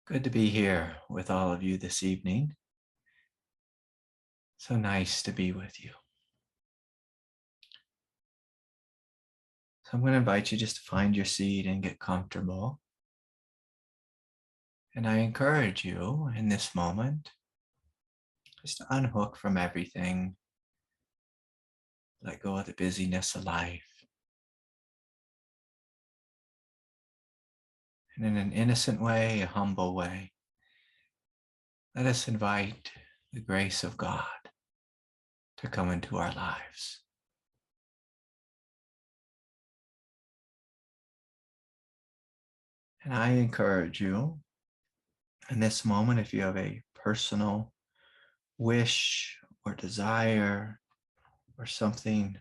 Good to be here with all of you this evening. So nice to be with you. So I'm going to invite you just to find your seat and get comfortable. And I encourage you in this moment just to unhook from everything, let go of the busyness of life. And in an innocent way, a humble way, let us invite the grace of God to come into our lives. And I encourage you in this moment, if you have a personal wish or desire or something,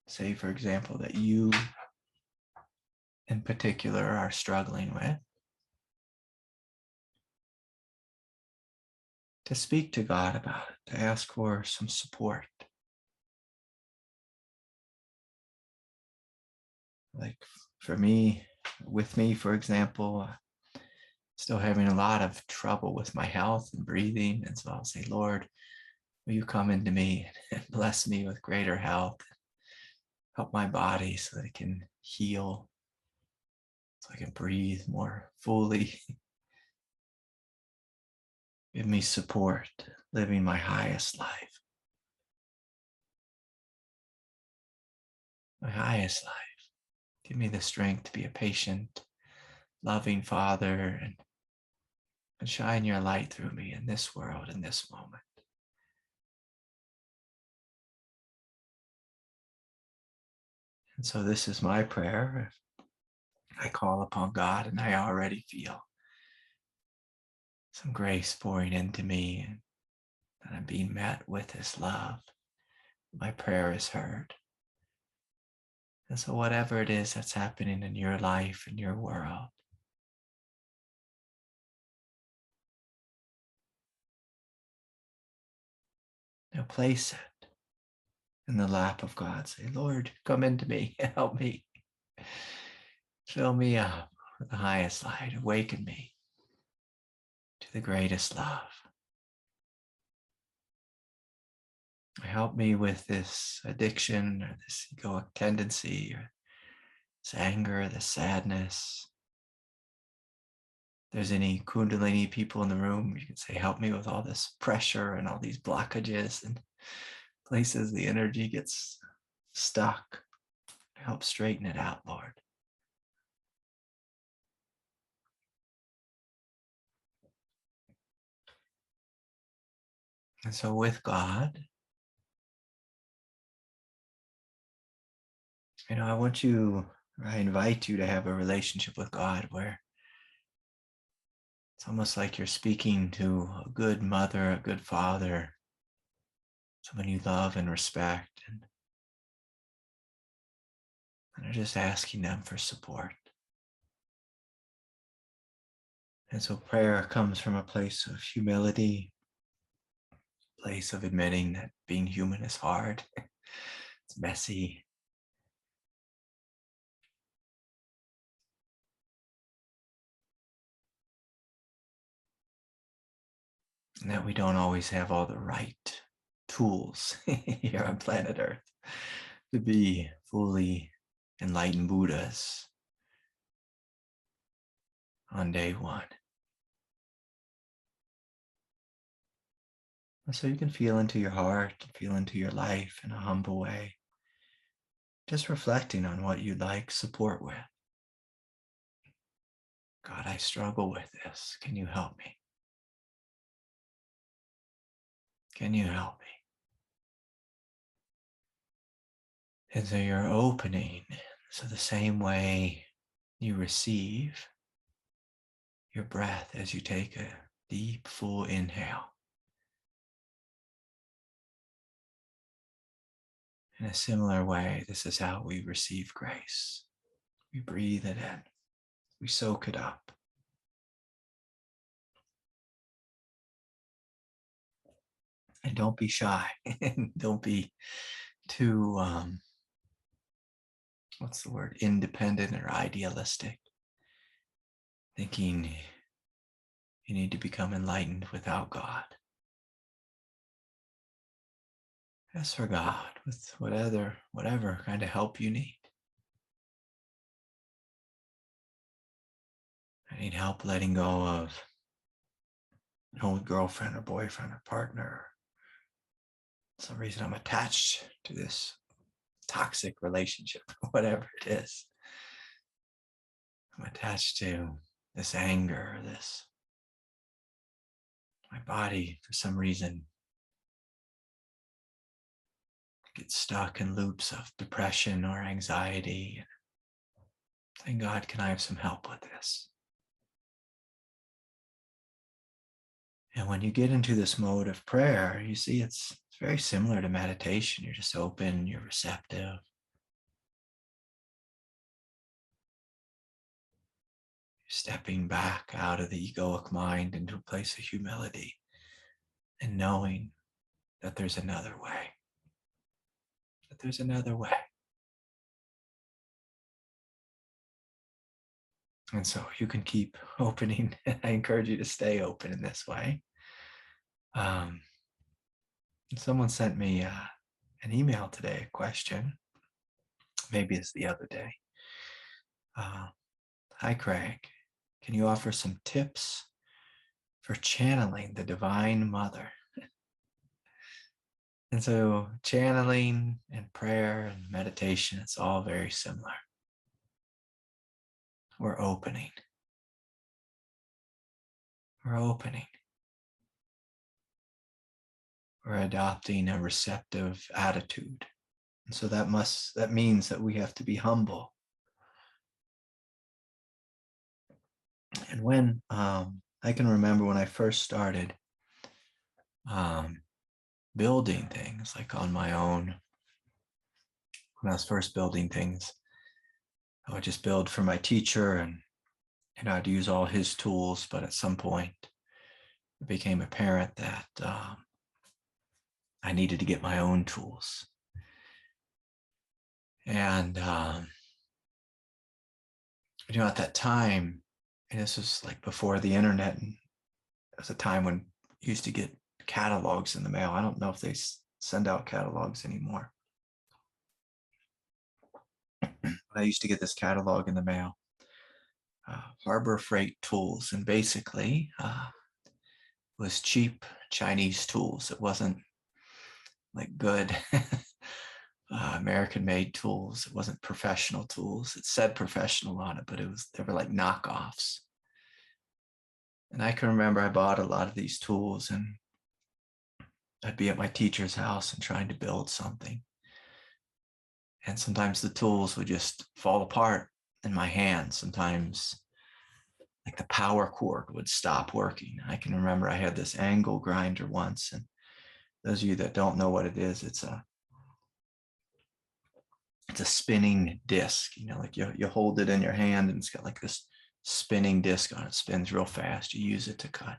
say, for example, that you in particular are struggling with, to speak to God about it, to ask for some support. Like for me, with me, for example, still having a lot of trouble with my health and breathing. And so I'll say, Lord, will you come into me and bless me with greater health, help my body so that it can heal, so I can breathe more fully. Give me support, living my highest life, my highest life. Give me the strength to be a patient, loving Father and shine your light through me in this world, in this moment. And so this is my prayer. I call upon God and I already feel some grace pouring into me and that I'm being met with his love. My prayer is heard. And so whatever it is that's happening in your life, in your world, now place it in the lap of God. Say, Lord, come into me, help me. Fill me up with the highest light. Awaken me to the greatest love. Help me with this addiction or this egoic tendency or this anger, this sadness. If there's any kundalini people in the room, you can say, help me with all this pressure and all these blockages and places the energy gets stuck. Help straighten it out, Lord. And so with God, I invite you to have a relationship with God where it's almost like you're speaking to a good mother, a good father, someone you love and respect, and are just asking them for support. And so prayer comes from a place of humility, a place of admitting that being human is hard, it's messy. And that we don't always have all the right tools here on planet Earth to be fully enlightened Buddhas on day one. And so you can feel into your heart, feel into your life in a humble way, just reflecting on what you'd like support with. God, I struggle with this. Can you help me? Can you help me? And so you're opening. So the same way you receive your breath as you take a deep, full inhale. In a similar way, this is how we receive grace. We breathe it in. We soak it up. And don't be shy. Don't be too, independent or idealistic. Thinking you need to become enlightened without God. Ask for God with whatever kind of help you need. I need help letting go of an old girlfriend or boyfriend or partner. For some reason I'm attached to this toxic relationship, whatever it is. I'm attached to this anger, my body for some reason gets stuck in loops of depression or anxiety. Thank God, can I have some help with this? And when you get into this mode of prayer, you see it's very similar to meditation. You're just open, you're receptive. You're stepping back out of the egoic mind into a place of humility and knowing that there's another way. That there's another way. And so you can keep opening. I encourage you to stay open in this way. Someone sent me an email today, a question. Maybe it's the other day. Hi, Craig. Can you offer some tips for channeling the Divine Mother? And so channeling and prayer and meditation, it's all very similar. We're opening. We're opening. We're adopting a receptive attitude. And so that means that we have to be humble. And when I can remember when I first started building things like on my own, when I was first building things, I would just build for my teacher and I'd use all his tools. But at some point, it became apparent that I needed to get my own tools. And, at that time, and this was like before the internet, and it was a time when you used to get catalogs in the mail. I don't know if they send out catalogs anymore. But I used to get this catalog in the mail, Harbor Freight Tools, and basically it was cheap Chinese tools. It wasn't like good American-made tools. It wasn't professional tools. It said professional on it, but they were like knockoffs. And I can remember I bought a lot of these tools, and I'd be at my teacher's house and trying to build something. And sometimes the tools would just fall apart in my hands. Sometimes like the power cord would stop working. I can remember I had this angle grinder once, and those of you that don't know what it is, it's a spinning disc, like you hold it in your hand and it's got like this spinning disc on it. It spins real fast. You use it to cut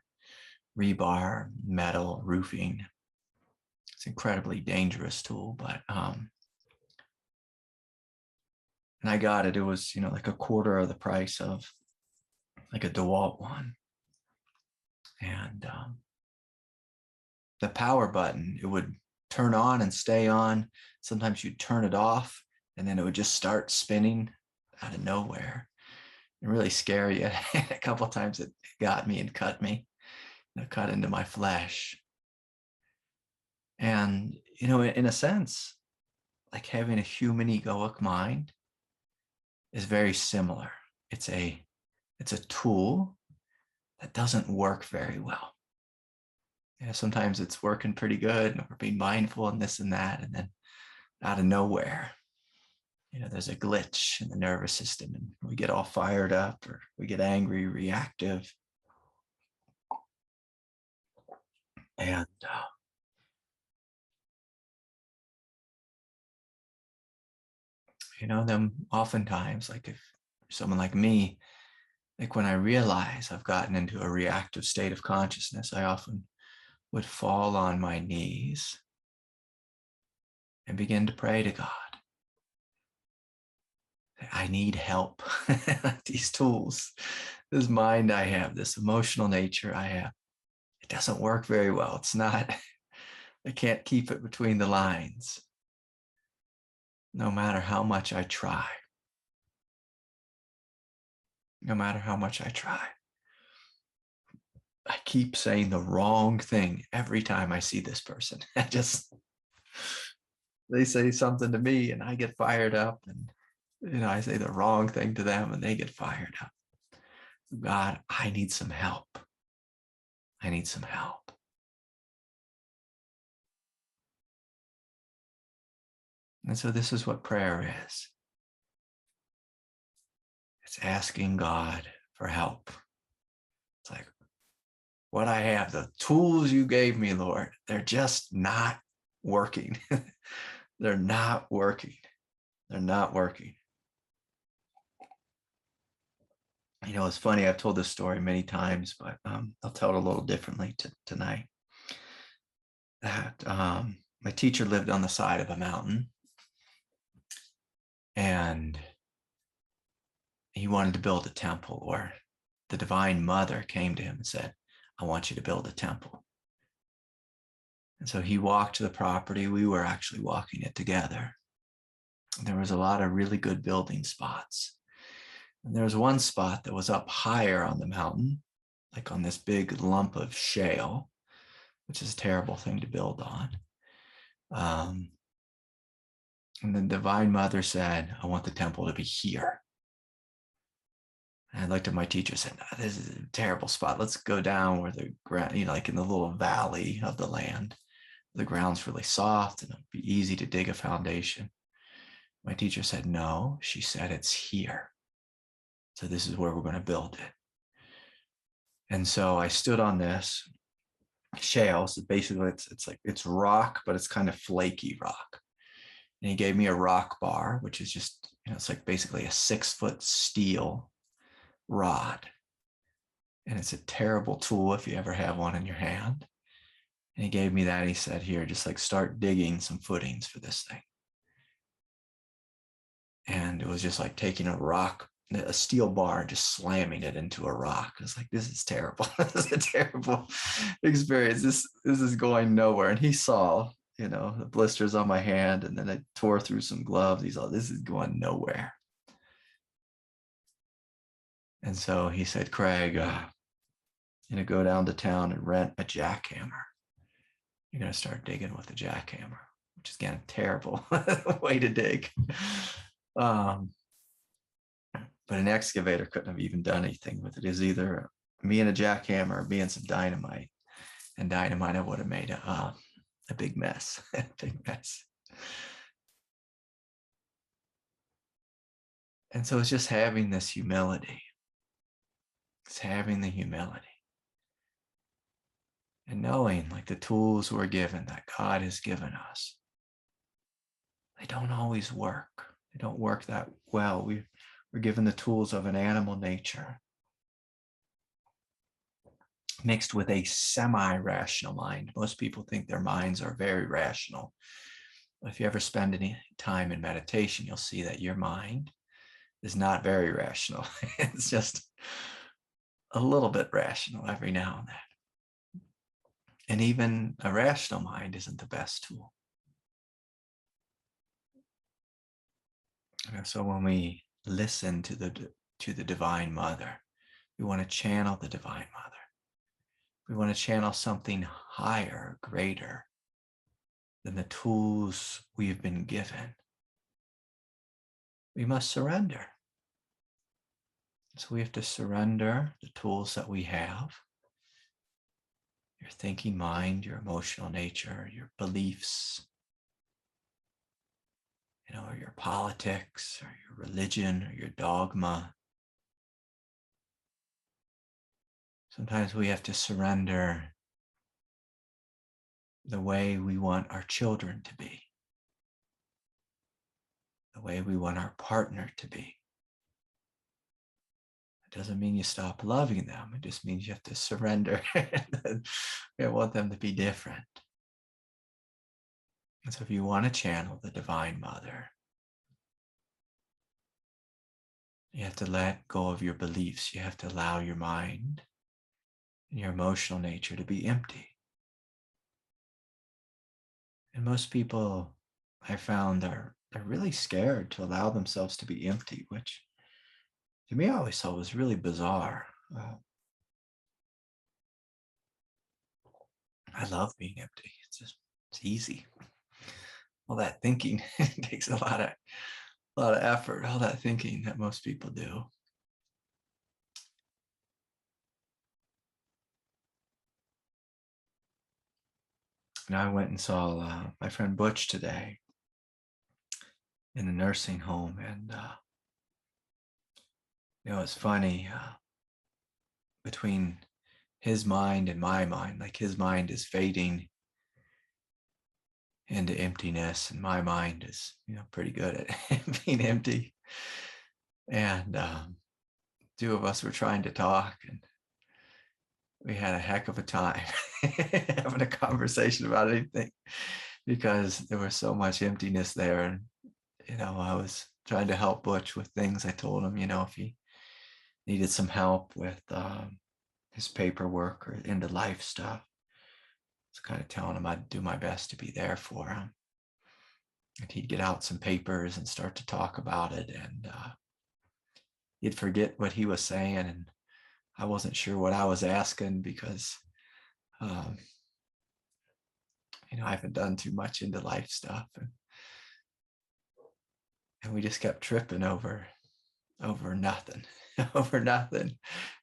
rebar, metal, roofing. It's an incredibly dangerous tool, but and I got it. It was, like a quarter of the price of like a DeWalt one. And the power button, it would turn on and stay on. Sometimes you'd turn it off and then it would just start spinning out of nowhere and really scare you. A couple of times it got me and cut me, cut into my flesh. And, in a sense, like having a human egoic mind is very similar. It's a tool that doesn't work very well. Sometimes it's working pretty good and we're being mindful and this and that, and then out of nowhere, there's a glitch in the nervous system and we get all fired up or we get angry, reactive. And then oftentimes, like if someone like me, like when I realize I've gotten into a reactive state of consciousness, I often would fall on my knees and begin to pray to God. I need help. These tools, this mind I have, this emotional nature I have, it doesn't work very well. It's not, I can't keep it between the lines, no matter how much I try. No matter how much I try. I keep saying the wrong thing every time I see this person. They say something to me and I get fired up, and I say the wrong thing to them and they get fired up. God, I need some help. I need some help. And so this is what prayer is. It's asking God for help. It's like, what I have, the tools you gave me, Lord, they're just not working. They're not working. They're not working. It's funny. I've told this story many times, but I'll tell it a little differently tonight. That my teacher lived on the side of a mountain, and he wanted to build a temple, or the Divine Mother came to him and said, I want you to build a temple. And so he walked to the property. We were actually walking it together. There was a lot of really good building spots. And there was one spot that was up higher on the mountain, like on this big lump of shale, which is a terrible thing to build on. And the Divine Mother said, I want the temple to be here. And I looked at my teacher and said, no, this is a terrible spot. Let's go down where the ground, like in the little valley of the land. The ground's really soft and it'll be easy to dig a foundation. My teacher said, no. She said, it's here. So this is where we're going to build it. And so I stood on this shale. So basically it's rock, but it's kind of flaky rock. And he gave me a rock bar, which is just, it's like basically a 6-foot steel rod. And it's a terrible tool if you ever have one in your hand. And he gave me that. And he said, here, just like start digging some footings for this thing. And it was just like taking a steel bar, and just slamming it into a rock. I was like, this is terrible. This is a terrible experience. This is going nowhere. And he saw, the blisters on my hand, and then I tore through some gloves. He saw, this is going nowhere. And so he said, Craig, go down to town and rent a jackhammer. You're going to start digging with a jackhammer, which is again a terrible way to dig. But an excavator couldn't have even done anything with it. It was either me and a jackhammer or me and some dynamite. And dynamite, I would have made a big mess. A big mess. And so it's just having this humility. It's having the humility. And knowing, like, the tools we're given, that God has given us, they don't always work. They don't work that well. We're given the tools of an animal nature mixed with a semi-rational mind. Most people think their minds are very rational. But if you ever spend any time in meditation, you'll see that your mind is not very rational. It's just a little bit rational every now and then. And even a rational mind isn't the best tool. So when we listen to the Divine Mother, we want to channel the Divine Mother. We want to channel something higher, greater than the tools we've been given. We must surrender. So we have to surrender the tools that we have. Your thinking mind, your emotional nature, your beliefs, or your politics, or your religion, or your dogma. Sometimes we have to surrender the way we want our children to be, the way we want our partner to be. It doesn't mean you stop loving them. It just means you have to surrender. You want them to be different. And so if you want to channel the Divine Mother, You have to let go of your beliefs. You have to allow your mind and your emotional nature to be empty. And most people I found they're really scared to allow themselves to be empty, which to me I always thought was really bizarre. I love being empty. It's easy. All that thinking takes a lot of effort. All that thinking that most people do. And I went and saw my friend Butch today in a nursing home, and it's funny between his mind and my mind. Like his mind is fading into emptiness, and my mind is pretty good at being empty. And two of us were trying to talk, and we had a heck of a time having a conversation about anything because there was so much emptiness there. And I was trying to help Butch with things. I told him if he needed some help with his paperwork or end of life stuff, I was kind of telling him I'd do my best to be there for him. And he'd get out some papers and start to talk about it, and he'd forget what he was saying, and I wasn't sure what I was asking because I haven't done too much into life stuff, and we just kept tripping over nothing, over nothing,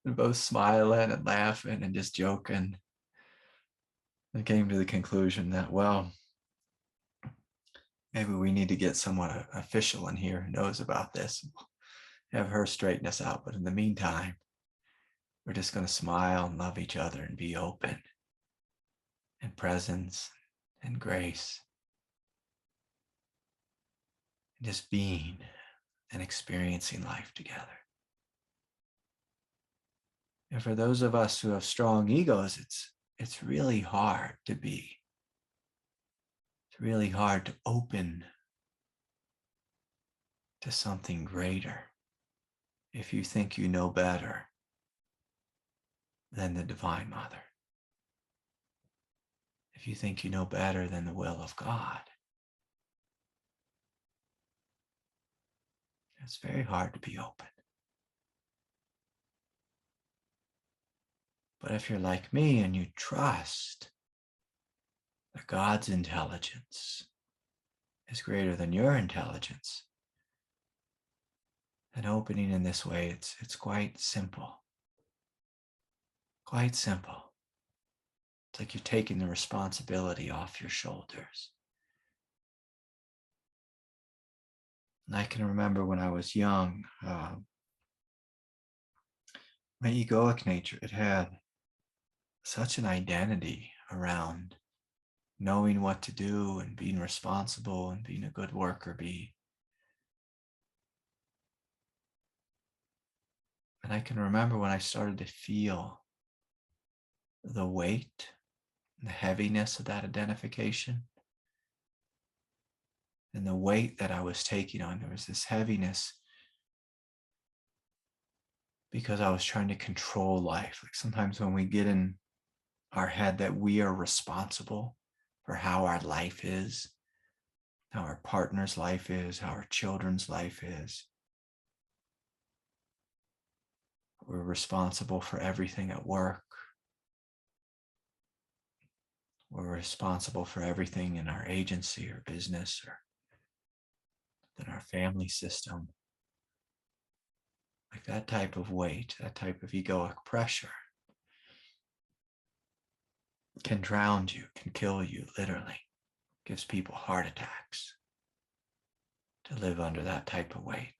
and both smiling and laughing and just joking. And came to the conclusion that, well, maybe we need to get someone official in here who knows about this, have her straighten us out. But in the meantime, we're just going to smile and love each other and be open and presence and grace. And just being and experiencing life together. And for those of us who have strong egos, it's really hard to be. It's really hard to open to something greater if you think you know better than the Divine Mother. If you think you know better than the will of God. It's very hard to be open. But if you're like me and you trust that God's intelligence is greater than your intelligence, then opening in this way, it's quite simple. Quite simple. It's like you're taking the responsibility off your shoulders. And I can remember when I was young, my egoic nature, it had such an identity around knowing what to do and being responsible and being a good worker bee. And I can remember when I started to feel the weight and the heaviness of that identification and the weight that I was taking on. There was this heaviness because I was trying to control life. Like sometimes when we get in our head that we are responsible for how our life is, how our partner's life is, how our children's life is. We're responsible for everything at work. We're responsible for everything in our agency or business or in our family system. Like that type of weight, that type of egoic pressure can drown you, can kill you, literally. Gives people heart attacks to live under that type of weight.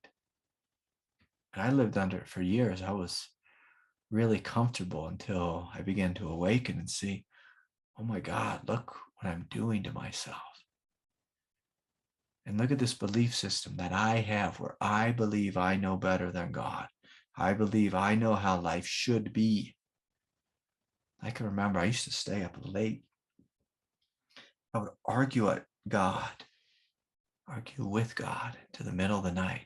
And I lived under it for years. I was really comfortable until I began to awaken and see, oh my God, look what I'm doing to myself. And look at this belief system that I have where I believe I know better than God. I believe I know how life should be. I can remember I used to stay up late. I would argue with God to the middle of the night.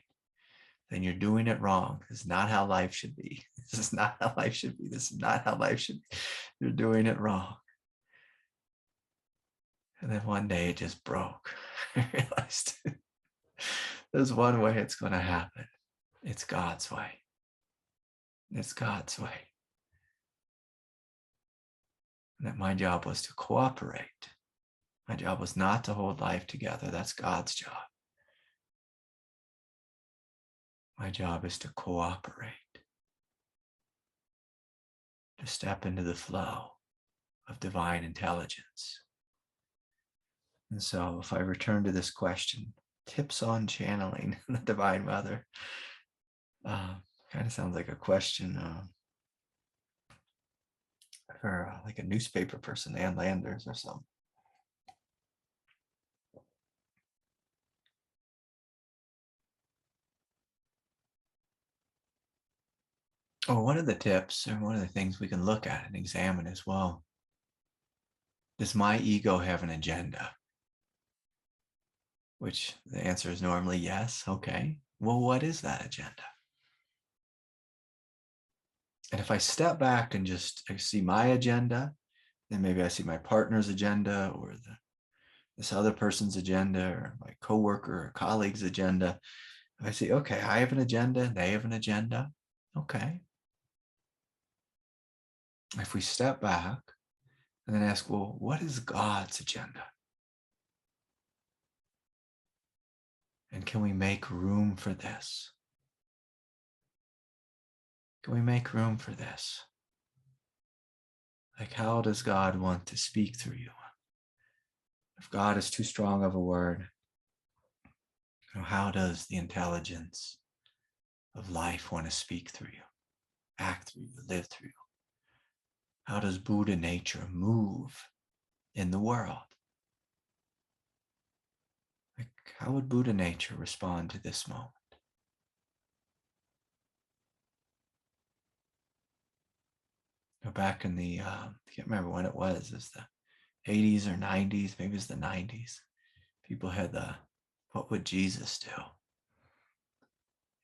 then you're doing it wrong. This is not how life should be. This is not how life should be. This is not how life should be. You're doing it wrong. And then one day it just broke. I realized there's one way it's going to happen. It's God's way. It's God's way. And that my job was to cooperate. My job was not to hold life together. That's God's job. My job is to cooperate, to step into the flow of divine intelligence. And so if I return to this question, tips on channeling the Divine Mother, kind of sounds like a question for like a newspaper person, Ann Landers or something. Oh, one of the tips, or one of the things we can look at and examine as well. Does my ego have an agenda? Which the answer is normally yes. Okay. Well, what is that agenda? And if I step back and just see my agenda, then maybe I see my partner's agenda or this other person's agenda or my coworker or colleague's agenda. If I see, okay, I have an agenda, they have an agenda. Okay. If we step back and then ask, well, what is God's agenda? And can we make room for this? Can we make room for this? Like, how does God want to speak through you? If God is too strong of a word, how does the intelligence of life want to speak through you, act through you, live through you? How does Buddha nature move in the world? Like, how would Buddha nature respond to this moment? Back in the, I can't remember when it was the 80s or 90s, maybe it's the 90s. People had what would Jesus do?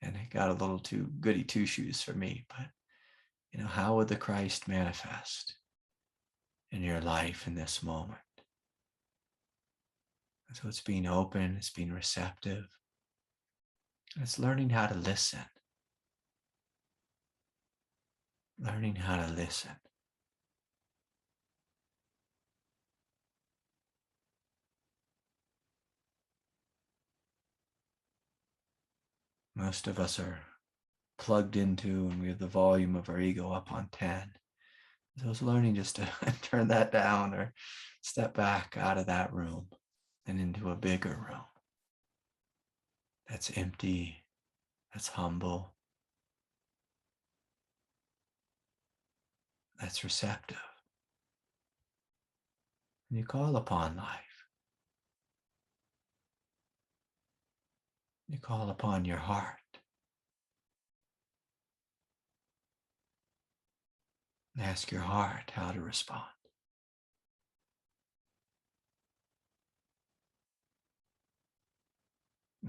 And it got a little too goody two shoes for me, but how would the Christ manifest in your life in this moment? And so it's being open, it's being receptive, and it's learning how to listen. Learning how to listen. Most of us are plugged into, and we have the volume of our ego up on 10. So it's learning just to turn that down or step back out of that room and into a bigger room that's empty, that's humble, that's receptive. And you call upon life. You call upon your heart. And ask your heart how to respond.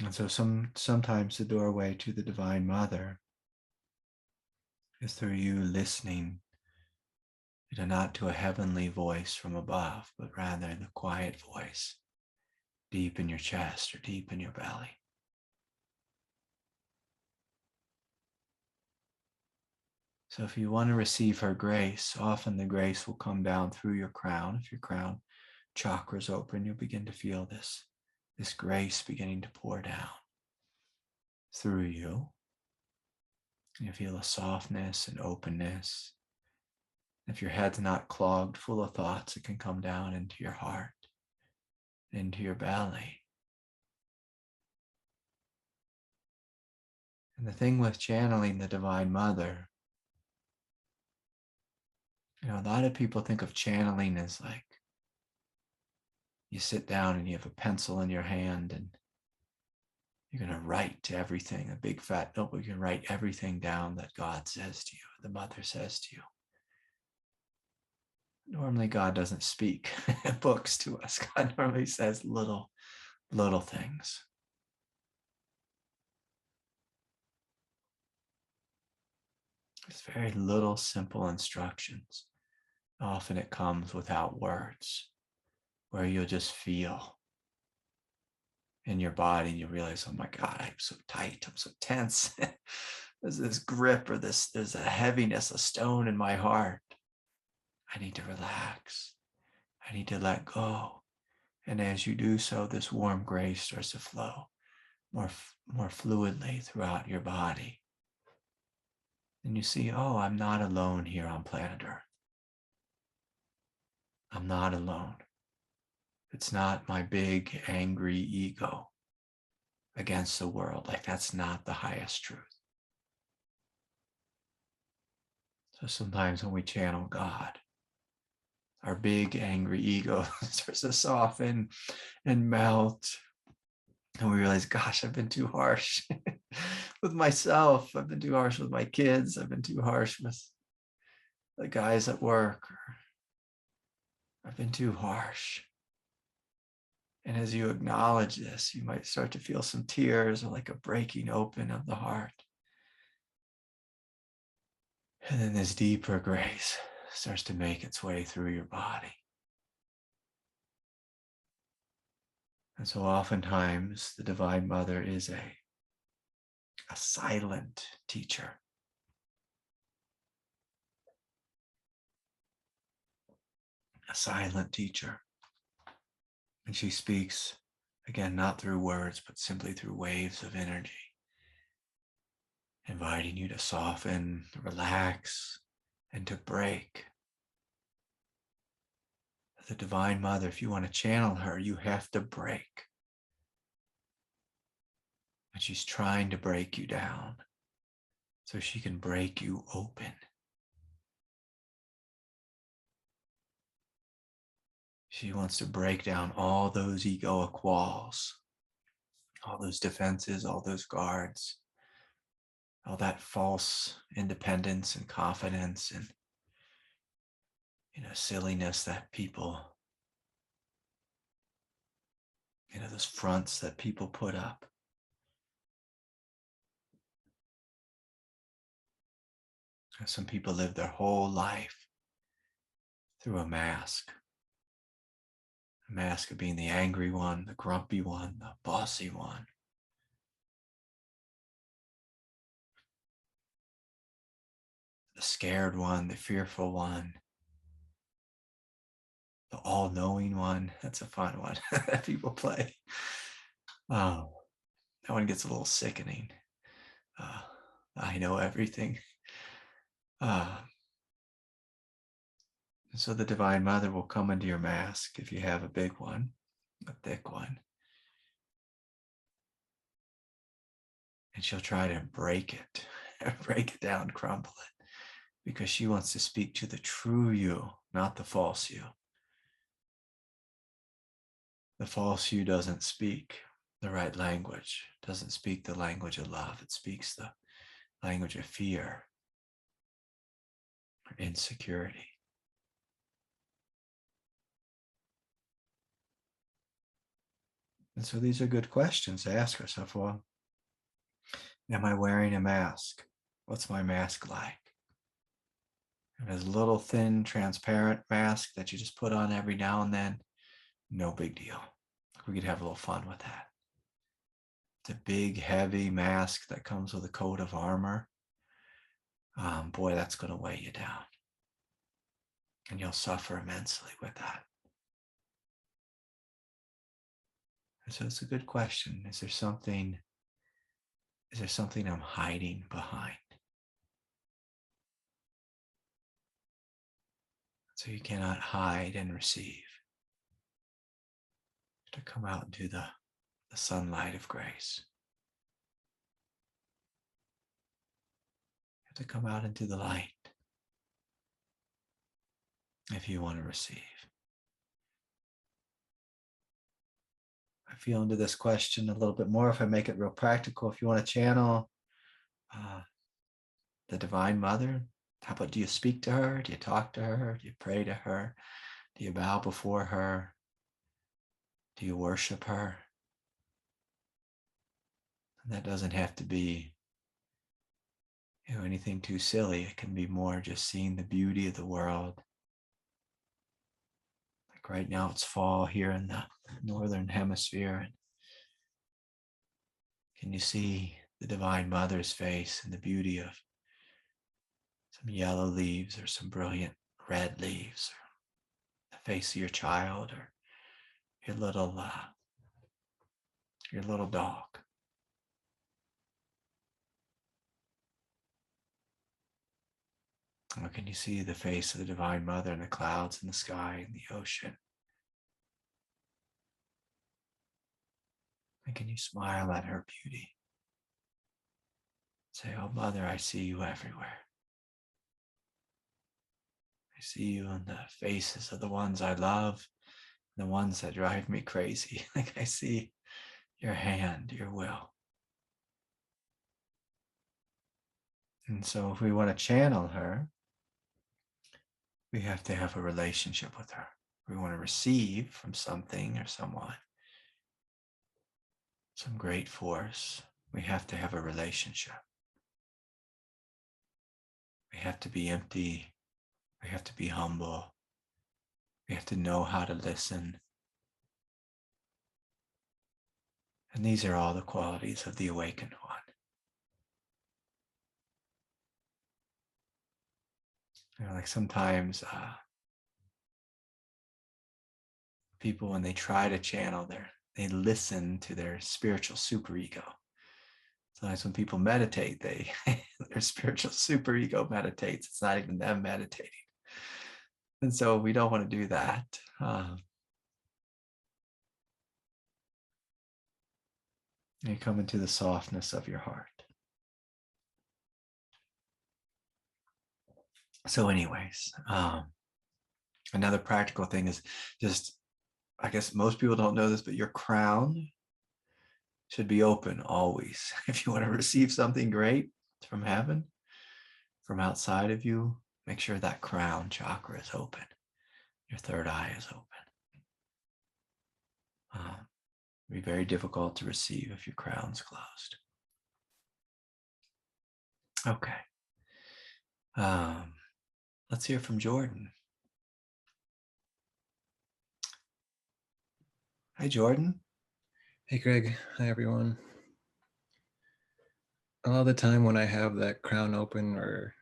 And so sometimes the doorway to the Divine Mother is through you listening, not to a heavenly voice from above, but rather the quiet voice deep in your chest or deep in your belly. So if you want to receive her grace, often the grace will come down through your crown. If your crown chakra is open, you'll begin to feel this grace beginning to pour down through you. You feel a softness and openness. If your head's not clogged full of thoughts, it can come down into your heart, into your belly. And the thing with channeling the Divine Mother, a lot of people think of channeling as like you sit down and you have a pencil in your hand and you're going to write everything, a big fat notebook. You can write everything down that God says to you, the Mother says to you. Normally, God doesn't speak books to us. God normally says little things. It's very little simple instructions. Often it comes without words, where you'll just feel in your body and you realize, oh my God, I'm so tight, I'm so tense. There's this grip or there's a heaviness, a stone in my heart. I need to relax. I need to let go. And as you do so, this warm grace starts to flow more fluidly throughout your body. And you see, oh, I'm not alone here on planet Earth. I'm not alone. It's not my big, angry ego against the world. Like, that's not the highest truth. So sometimes when we channel God, our big, angry ego starts to soften and melt. And we realize, gosh, I've been too harsh with myself. I've been too harsh with my kids. I've been too harsh with the guys at work. I've been too harsh. And as you acknowledge this, you might start to feel some tears or like a breaking open of the heart. And then this deeper grace starts to make its way through your body. And so oftentimes the Divine Mother is a silent teacher. A silent teacher. And she speaks, again, not through words, but simply through waves of energy, inviting you to soften, relax, and to break. The Divine Mother, if you want to channel her, you have to break. And she's trying to break you down so she can break you open. She wants to break down all those egoic walls, all those defenses, all those guards, all that false independence and confidence and silliness that people, those fronts that people put up. Some people live their whole life through a mask of being the angry one, the grumpy one, the bossy one. The scared one, the fearful one, the all-knowing one. That's a fun one that people play. Oh, that one gets a little sickening. I know everything. So the Divine Mother will come into your mask if you have a big one, a thick one. And she'll try to break it down, crumble it, because she wants to speak to the true you, not the false you. The false you doesn't speak the right language, doesn't speak the language of love. It speaks the language of fear or insecurity. And so these are good questions to ask ourselves. Well, am I wearing a mask? What's my mask like? If it's a little thin, transparent mask that you just put on every now and then, no big deal. We could have a little fun with that. It's a big, heavy mask that comes with a coat of armor. Boy, that's going to weigh you down. And you'll suffer immensely with that. And so it's a good question. Is there something I'm hiding behind? So you cannot hide and receive. To come out into the sunlight of grace. You have to come out into the light if you want to receive. I feel into this question a little bit more if I make it real practical. If you want to channel the Divine Mother, how about, do you speak to her? Do you talk to her? Do you pray to her? Do you bow before her? Do you worship her? And that doesn't have to be, anything too silly. It can be more just seeing the beauty of the world. Like right now it's fall here in the northern hemisphere. And can you see the Divine Mother's face and the beauty of some yellow leaves or some brilliant red leaves, or the face of your child, or your little dog? Or can you see the face of the Divine Mother in the clouds, in the sky, in the ocean? And can you smile at her beauty? Say, oh, Mother, I see you everywhere. I see you in the faces of the ones I love, the ones that drive me crazy. Like I see your hand, your will. And so if we want to channel her, we have to have a relationship with her. If we want to receive from something or someone some great force, we have to have a relationship. We have to be empty. We have to be humble. We have to know how to listen. And these are all the qualities of the awakened one. Like sometimes people, when they try to channel they listen to their spiritual superego. Sometimes when people meditate, their spiritual superego meditates. It's not even them meditating. And so we don't want to do that. You come into the softness of your heart. So anyways, another practical thing is just, I guess most people don't know this, but your crown should be open always. If you want to receive something great from heaven, from outside of you, make sure that crown chakra is open. Your third eye is open. It'd be very difficult to receive if your crown's closed. Okay. Let's hear from Jordan. Hi, Jordan. Hey, Greg. Hi, everyone. A lot of the time when I have that crown open or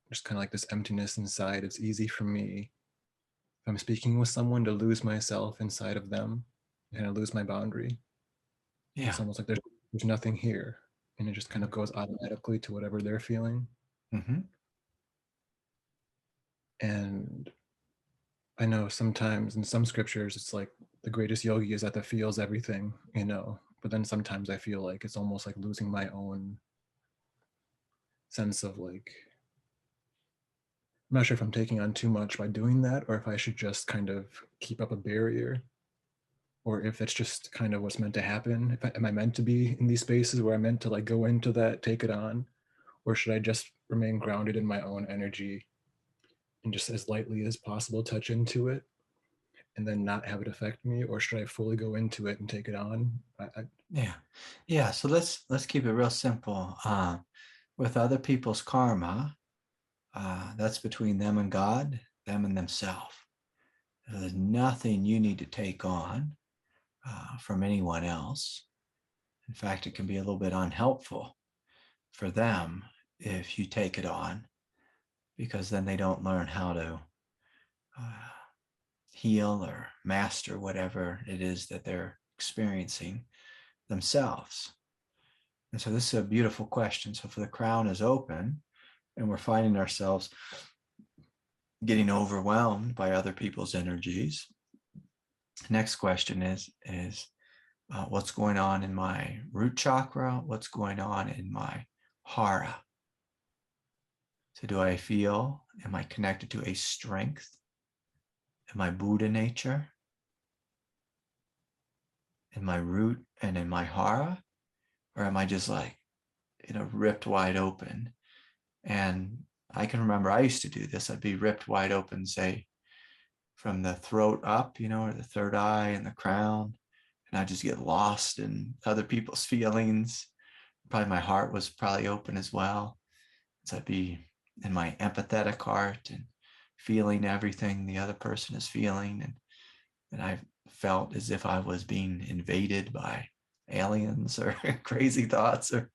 just kind of like this emptiness inside, it's easy for me, if I'm speaking with someone, to lose myself inside of them and I lose my boundary. Yeah. It's almost like there's nothing here, and it just kind of goes automatically to whatever they're feeling. Mm-hmm. And I know sometimes in some scriptures, it's like the greatest yogi is that feels everything, but then sometimes I feel like it's almost like losing my own sense of like, I'm not sure if I'm taking on too much by doing that, or if I should just kind of keep up a barrier, or if that's just kind of what's meant to happen. Am I meant to be in these spaces where I'm meant to like go into that, take it on, or should I just remain grounded in my own energy and just as lightly as possible touch into it and then not have it affect me, or should I fully go into it and take it on? Yeah. So let's keep it real simple. With other people's karma, that's between them and God, them and themselves. There's nothing you need to take on from anyone else. In fact, it can be a little bit unhelpful for them if you take it on, because then they don't learn how to heal or master whatever it is that they're experiencing themselves. And so this is a beautiful question. So if the crown is open and we're finding ourselves getting overwhelmed by other people's energies, the next question is what's going on in my root chakra? What's going on in my hara? So do I feel, am I connected to a strength? Am I Buddha nature? In my root and in my hara? Or am I just like, ripped wide open? And I can remember I used to do this. I'd be ripped wide open, say, from the throat up, or the third eye and the crown. And I just get lost in other people's feelings. Probably my heart was probably open as well. So I'd be in my empathetic heart and feeling everything the other person is feeling. And I felt as if I was being invaded by aliens or crazy thoughts or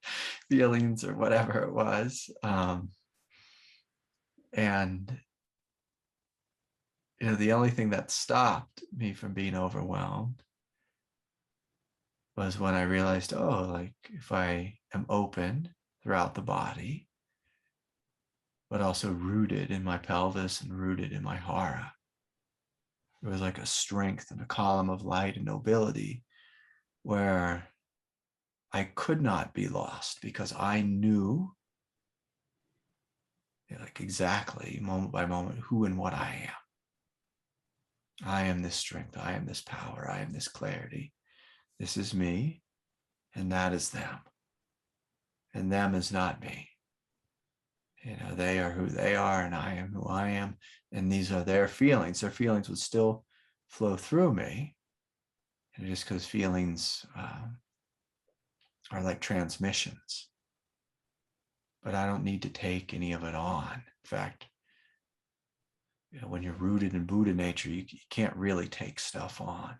feelings or whatever it was. And the only thing that stopped me from being overwhelmed was when I realized, oh, like if I am open throughout the body, but also rooted in my pelvis and rooted in my hara, it was like a strength and a column of light and nobility where I could not be lost because I knew, like exactly moment by moment who and what I am. I am this strength. I am this power. I am this clarity. This is me, and that is them. And them is not me. They are who they are, and I am who I am. And these are their feelings. Their feelings would still flow through me. And just because feelings are like transmissions, but I don't need to take any of it on. In fact, when you're rooted in Buddha nature, you can't really take stuff on.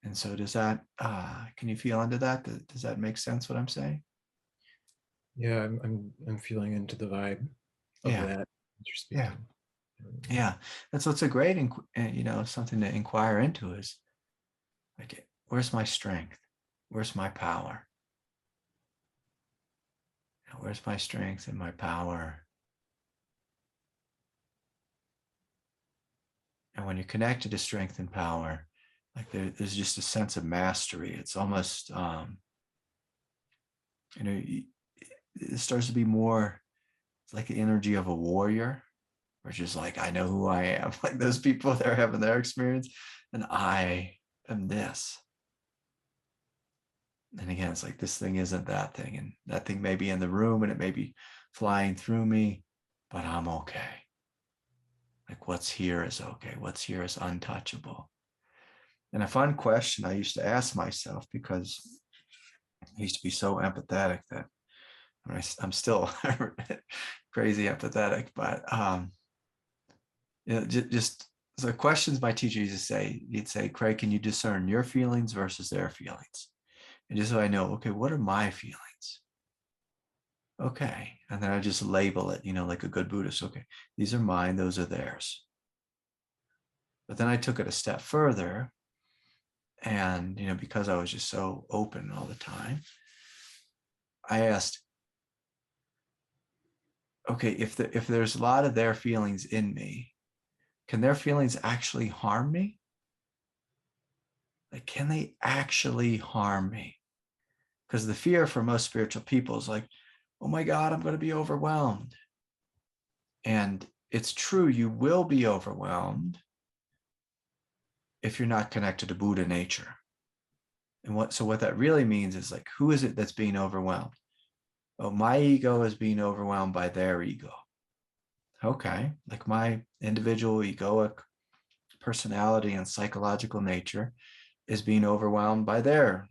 And so does that, can you feel into that? Does that make sense what I'm saying? Yeah, I'm feeling into the vibe of Yeah. that as you're speaking. Yeah. And so it's a great, something to inquire into is like, where's my strength? Where's my power? Where's my strength and my power? And when you're connected to strength and power, like there's just a sense of mastery. It's almost, it starts to be more like the energy of a warrior, which is like, I know who I am. Like those people that are having their experience, and I am this. And again, it's like this thing isn't that thing, and that thing may be in the room and it may be flying through me, but I'm okay. Like what's here is okay. What's here is untouchable. And a fun question I used to ask myself, because I used to be so empathetic that I'm still crazy empathetic, but just the questions my teacher used to say, he'd say, Craig, can you discern your feelings versus their feelings? And just so I know, okay, what are my feelings? Okay. And then I just label it, like a good Buddhist. Okay, these are mine, those are theirs. But then I took it a step further. And, because I was just so open all the time, I asked, okay, if there's a lot of their feelings in me, can their feelings actually harm me? Like, can they actually harm me? Because the fear for most spiritual people is like, oh my God, I'm going to be overwhelmed. And it's true, you will be overwhelmed if you're not connected to Buddha nature. And what that really means is like, who is it that's being overwhelmed? Oh, my ego is being overwhelmed by their ego. Okay, like my individual egoic personality and psychological nature is being overwhelmed by their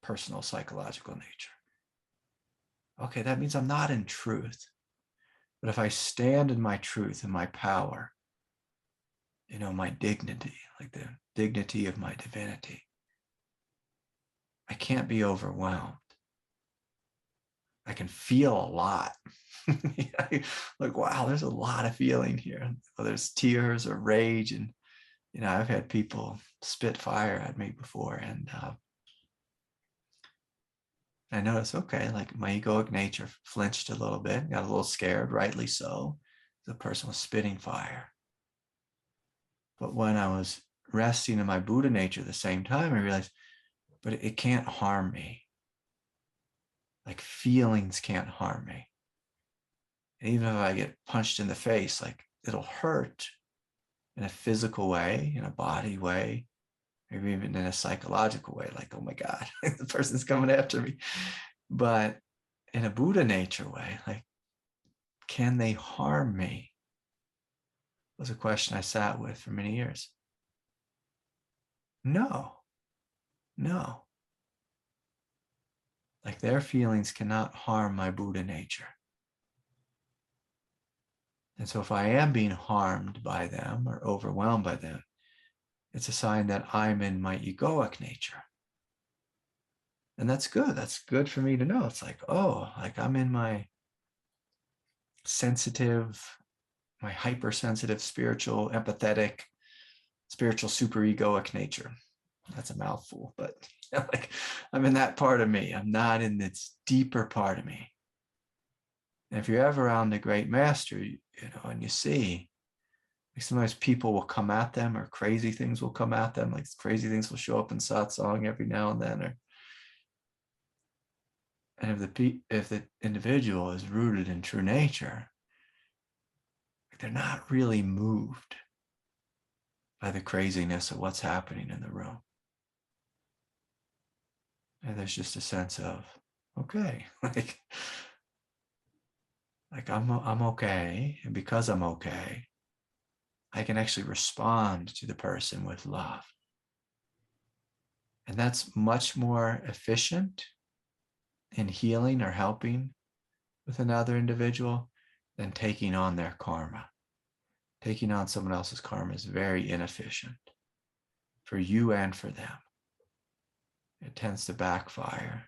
personal psychological nature. Okay, that means I'm not in truth. But if I stand in my truth and my power, my dignity, like the dignity of my divinity, I can't be overwhelmed. I can feel a lot. Like, wow, there's a lot of feeling here. Whether it's tears or rage. And, I've had people spit fire at me before. And I noticed, okay, like my egoic nature flinched a little bit, got a little scared, rightly so. The person was spitting fire. But when I was resting in my Buddha nature at the same time, I realized, but it can't harm me. Like feelings can't harm me. And even if I get punched in the face, like it'll hurt in a physical way, in a body way, maybe even in a psychological way, like, oh my God, the person's coming after me. But in a Buddha nature way, like, can they harm me? Was a question I sat with for many years. No. Like their feelings cannot harm my Buddha nature. And so if I am being harmed by them or overwhelmed by them, it's a sign that I'm in my egoic nature. And that's good. That's good for me to know. It's like, oh, like I'm in my sensitive, my hypersensitive, spiritual, empathetic, spiritual superegoic nature. That's a mouthful, but like I'm in that part of me. I'm not in this deeper part of me. And if you're ever around the great master, and you see, like sometimes people will come at them, or crazy things will come at them. Like crazy things will show up in satsang every now and then. And if the individual is rooted in true nature, they're not really moved by the craziness of what's happening in the room. And there's just a sense of, okay, like I'm okay, and because I'm okay, I can actually respond to the person with love. And that's much more efficient in healing or helping with another individual than taking on their karma. Taking on someone else's karma is very inefficient for you and for them. It tends to backfire.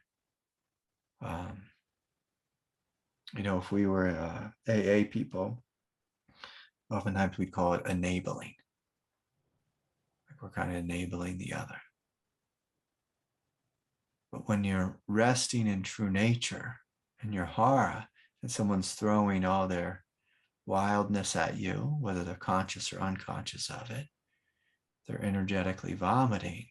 If we were AA people, oftentimes we call it enabling. Like we're kind of enabling the other. But when you're resting in true nature and your hara, and someone's throwing all their wildness at you, whether they're conscious or unconscious of it, they're energetically vomiting.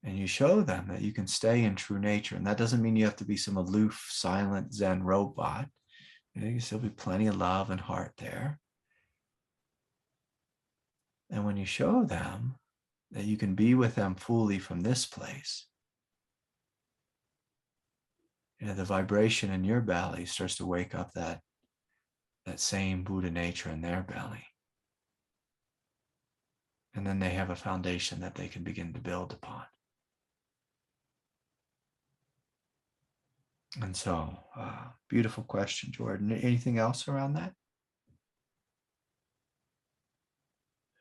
And you show them that you can stay in true nature. And that doesn't mean you have to be some aloof, silent Zen robot. There can still be plenty of love and heart there. And when you show them that you can be with them fully from this place, the vibration in your belly starts to wake up that same Buddha nature in their belly. And then they have a foundation that they can begin to build upon. And so, beautiful question, Jordan. Anything else around that?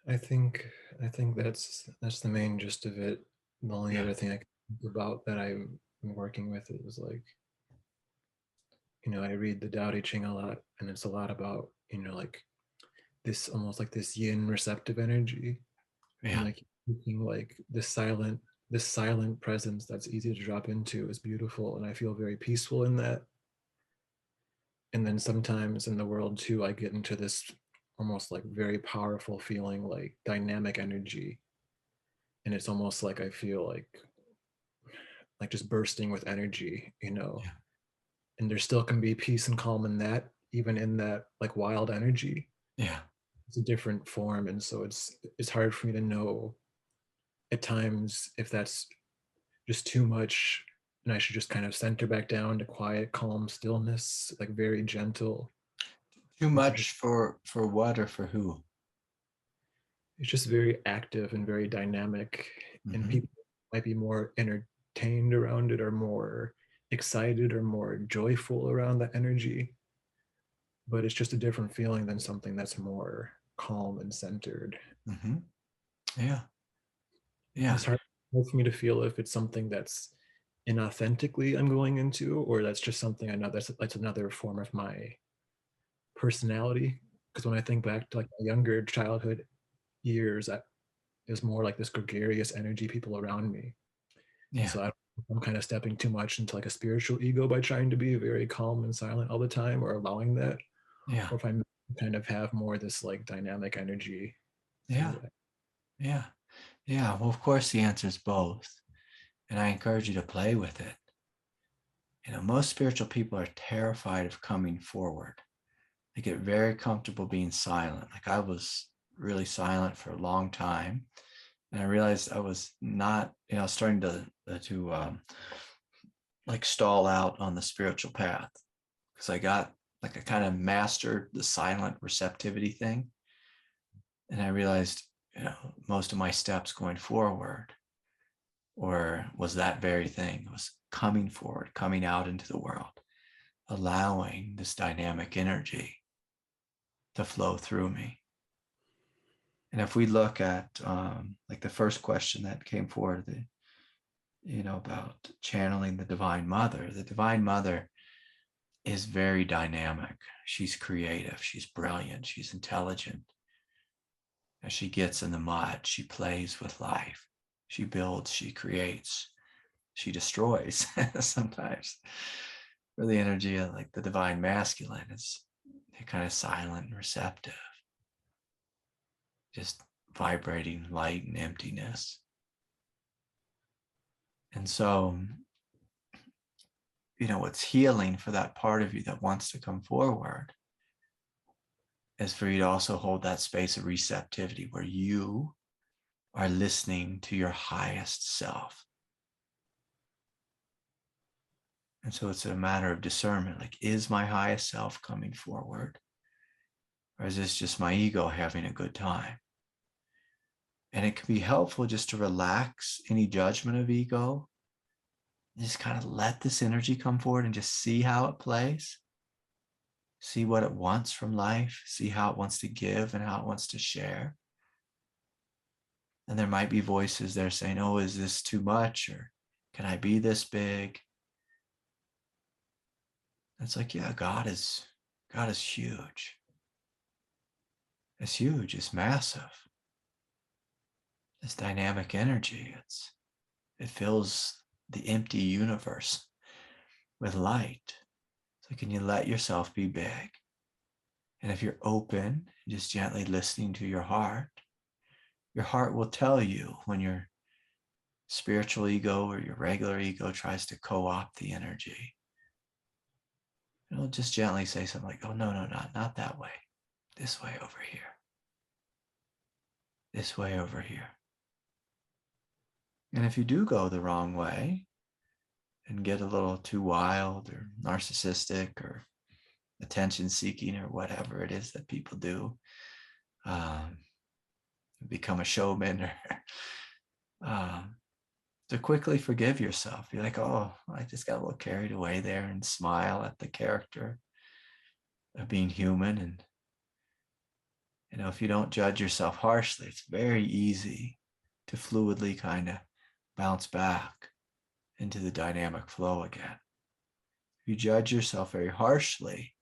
I think that's the main gist of it. The only other thing I can think about that I'm working with is like, I read the Tao Te Ching a lot, and it's a lot about, like this almost like this yin receptive energy. Yeah. And like thinking like this silent presence that's easy to drop into is beautiful, and I feel very peaceful in that. And then sometimes in the world too, I get into this almost like very powerful feeling, like dynamic energy, and it's almost like I feel like just bursting with energy, Yeah. and there still can be peace and calm in that, even in that like wild energy. Yeah. It's a different form, and so it's hard for me to know at times if that's just too much and I should just kind of center back down to quiet, calm stillness, like very gentle. Too It's much just for what or for who? it's just very active and very dynamic, and Mm-hmm. people might be more entertained around it, or more excited, or more joyful around the energy, but it's just a different feeling than something that's more calm and centered. Mm-hmm. Yeah. Yeah. It's hard for me to feel if it's something that's inauthentically I'm going into, or that's just something I know that's another form of my personality. Because when I think back to like my younger childhood years, it was more like this gregarious energy, people around me. And Yeah. so I'm kind of stepping too much into like a spiritual ego by trying to be very calm and silent all the time, or allowing that, Yeah. or if I kind of have more this like dynamic energy Yeah. through it. Yeah. Yeah. Well, of course, the answer is both. And I encourage you to play with it. Most spiritual people are terrified of coming forward. They get very comfortable being silent. Like I was really silent for a long time. And I realized I was not, starting to like stall out on the spiritual path, because I kind of mastered the silent receptivity thing. And I realized, most of my steps going forward Or was that very thing? It was coming forward, coming out into the world, allowing this dynamic energy to flow through me. And if we look at like the first question that came forward, about channeling the Divine Mother is very dynamic. She's creative, she's brilliant, she's intelligent. As she gets in the mud, she plays with life. She builds, she creates, she destroys sometimes. For the energy of like the Divine Masculine, it's kind of silent and receptive, just vibrating light and emptiness. And so, what's healing for that part of you that wants to come forward is for you to also hold that space of receptivity where you are listening to your highest self. And so it's a matter of discernment. Like, is my highest self coming forward? Or is this just my ego having a good time? And it can be helpful just to relax any judgment of ego. Just kind of let this energy come forward and just see how it plays. See what it wants from life. See how it wants to give and how it wants to share. And there might be voices there saying, oh, is this too much? Or can I be this big? It's like, yeah, God is huge. It's huge. It's massive. It's dynamic energy. It fills the empty universe with light. So can you let yourself be big? And if you're open, just gently listening to your heart will tell you when your spiritual ego or your regular ego tries to co-opt the energy. It'll just gently say something like, oh, no, not that way. This way over here. This way over here. And if you do go the wrong way and get a little too wild or narcissistic or attention seeking or whatever it is that people do, become a showman or to quickly forgive yourself. You're like, oh, I just got a little carried away there, and smile at the character of being human. And, if you don't judge yourself harshly, it's very easy to fluidly kind of bounce back into the dynamic flow again. If you judge yourself very harshly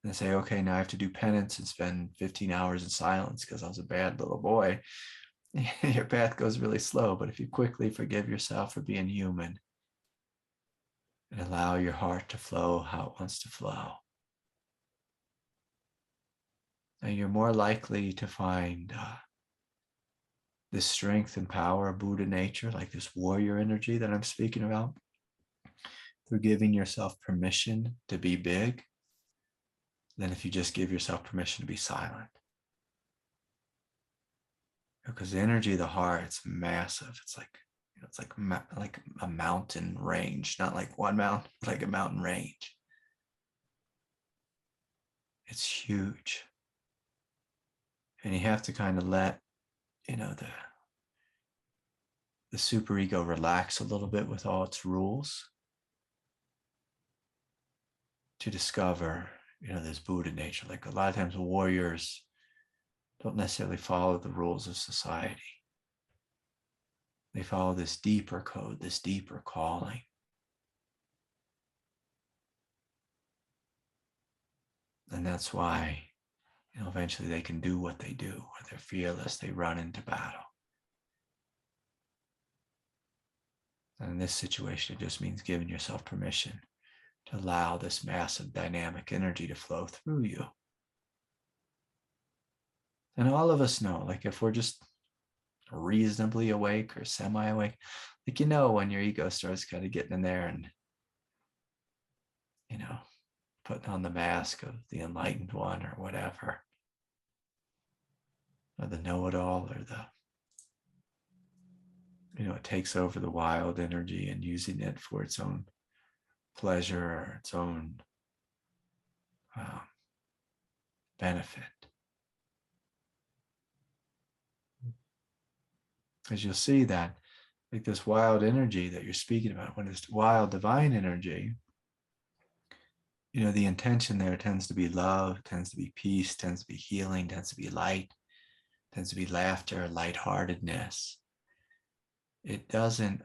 and say, okay, now I have to do penance and spend 15 hours in silence because I was a bad little boy, your path goes really slow. But if you quickly forgive yourself for being human and allow your heart to flow how it wants to flow, then you're more likely to find this strength and power of Buddha nature, like this warrior energy that I'm speaking about, through giving yourself permission to be big, than if you just give yourself permission to be silent. Because the energy of the heart, it's massive. It's like a mountain range, not like one mountain, like a mountain range. It's huge. And you have to kind of let, the superego relax a little bit with all its rules to discover, this Buddha nature. Like a lot of times warriors don't necessarily follow the rules of society. They follow this deeper code, this deeper calling. And that's why, eventually they can do what they do, or they're fearless, they run into battle. And in this situation, it just means giving yourself permission to allow this massive dynamic energy to flow through you. And all of us know, like if we're just reasonably awake or semi-awake, like when your ego starts kind of getting in there and putting on the mask of the enlightened one or whatever, or the know-it-all, or it takes over the wild energy and using it for its own pleasure or its own benefit. Because you'll see that like this wild energy that you're speaking about, when it's wild divine energy, the intention there tends to be love, tends to be peace, tends to be healing, tends to be light, tends to be laughter, lightheartedness. It doesn't,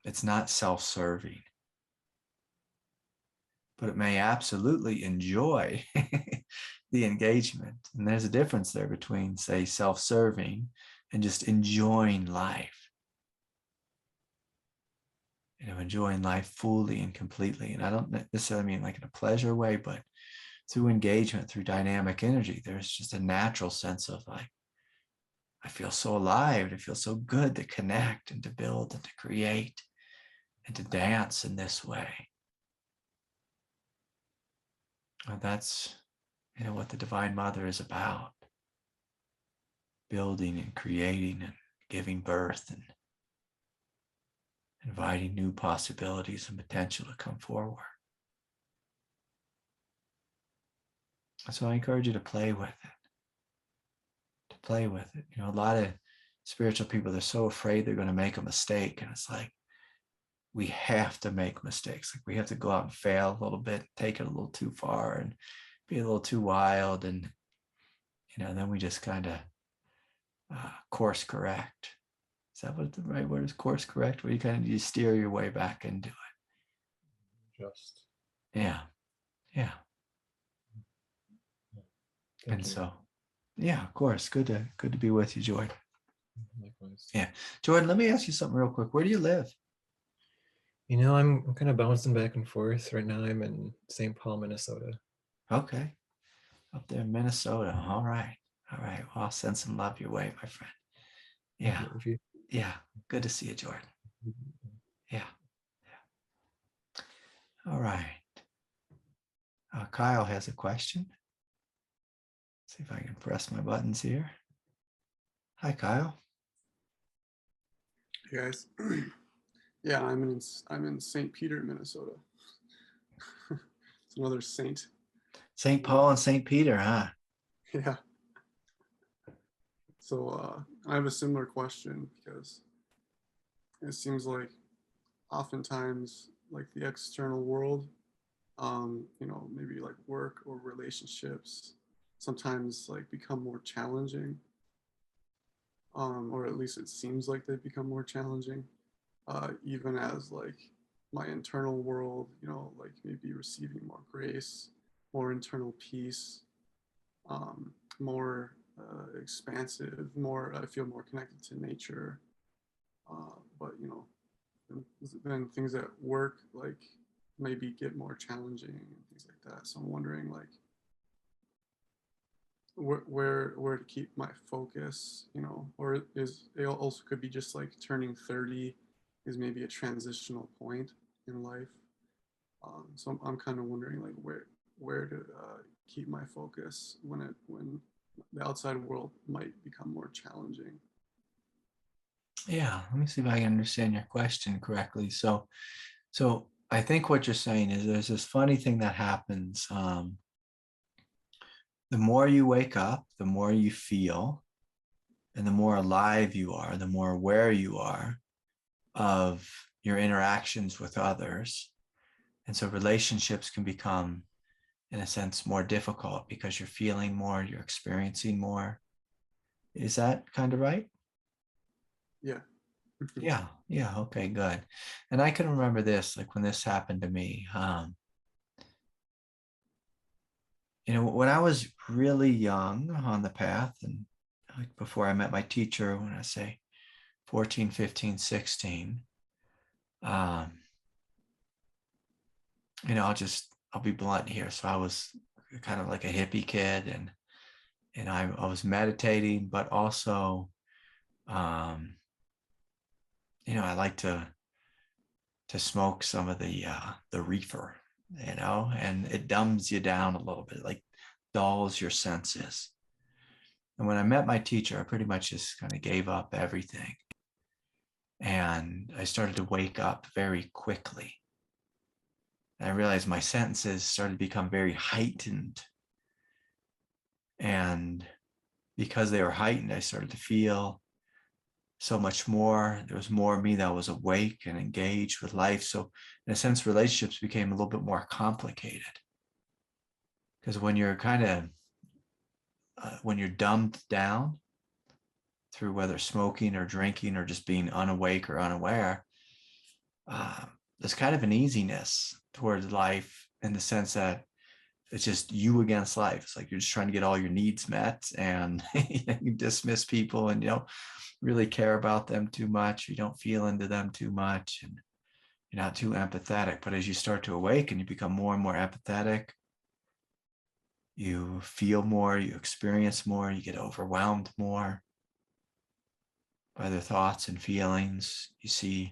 it's not self-serving, but it may absolutely enjoy the engagement. And there's a difference there between, say, self-serving and just enjoying life. Enjoying life fully and completely. And I don't necessarily mean like in a pleasure way, but through engagement, through dynamic energy, there's just a natural sense of like, I feel so alive. It feels so good to connect and to build and to create and to dance in this way. And that's, what the Divine Mother is about. Building and creating and giving birth and inviting new possibilities and potential to come forward. So I encourage you to play with it. To play with it. A lot of spiritual people, they're so afraid they're going to make a mistake. And it's like, we have to make mistakes. Like we have to go out and fail a little bit, take it a little too far and be a little too wild. And, then we just kind of course correct. Is that what the right word is? Course correct, where you kind of need to steer your way back into it. Just. Yeah. Thank And you. so, yeah, of course. Good to be with you, Jordan. Likewise. Yeah. Jordan, let me ask you something real quick. Where do you live? I'm kind of bouncing back and forth. Right now I'm in St. Paul, Minnesota. Okay. Up there in Minnesota. All right. Well, I'll send some love your way, my friend. Yeah. Yeah. Good to see you, Jordan. Yeah. All right. Kyle has a question. See if I can press my buttons here. Hi, Kyle. Hey guys. Yeah, I'm in St. Peter, Minnesota. It's another saint. St. Paul and St. Peter, huh? Yeah. So I have a similar question because it seems like oftentimes like the external world, maybe like work or relationships sometimes like become more challenging, or at least it seems like they become more challenging, even as like my internal world, like maybe receiving more grace, more internal peace, more expansive, more, I feel more connected to nature. But, then things at work, like maybe get more challenging and things like that. So I'm wondering like where to keep my focus, or is it also could be just like turning 30 is maybe a transitional point in life. So I'm kind of wondering like where to keep my focus when the outside world might become more challenging. Yeah, let me see if I can understand your question correctly. So I think what you're saying is there's this funny thing that happens. The more you wake up, the more you feel, and the more alive you are, the more aware you are of your interactions with others. And so relationships can become, in a sense, more difficult because you're feeling more, you're experiencing more. Is that kind of right? Yeah. Yeah. Okay, good. And I can remember this, like when this happened to me. When I was really young on the path, and like before I met my teacher, when I say 14, 15, 16, I'll be blunt here. So I was kind of like a hippie kid, and I was meditating, but also, I like to smoke some of the reefer, and it dumbs you down a little bit, like dulls your senses. And when I met my teacher, I pretty much just kind of gave up everything. And I started to wake up very quickly. And I realized my senses started to become very heightened. And because they were heightened, I started to feel so much more. There was more of me that was awake and engaged with life. So in a sense, relationships became a little bit more complicated. Because when you're kind of, when you're dumbed down through whether smoking or drinking or just being unawake or unaware, there's kind of an easiness towards life in the sense that it's just you against life. It's like you're just trying to get all your needs met, and you dismiss people, and you don't really care about them too much. You don't feel into them too much, and you're not too empathetic. But as you start to awaken, you become more and more empathetic. You feel more, you experience more, you get overwhelmed more by their thoughts and feelings. You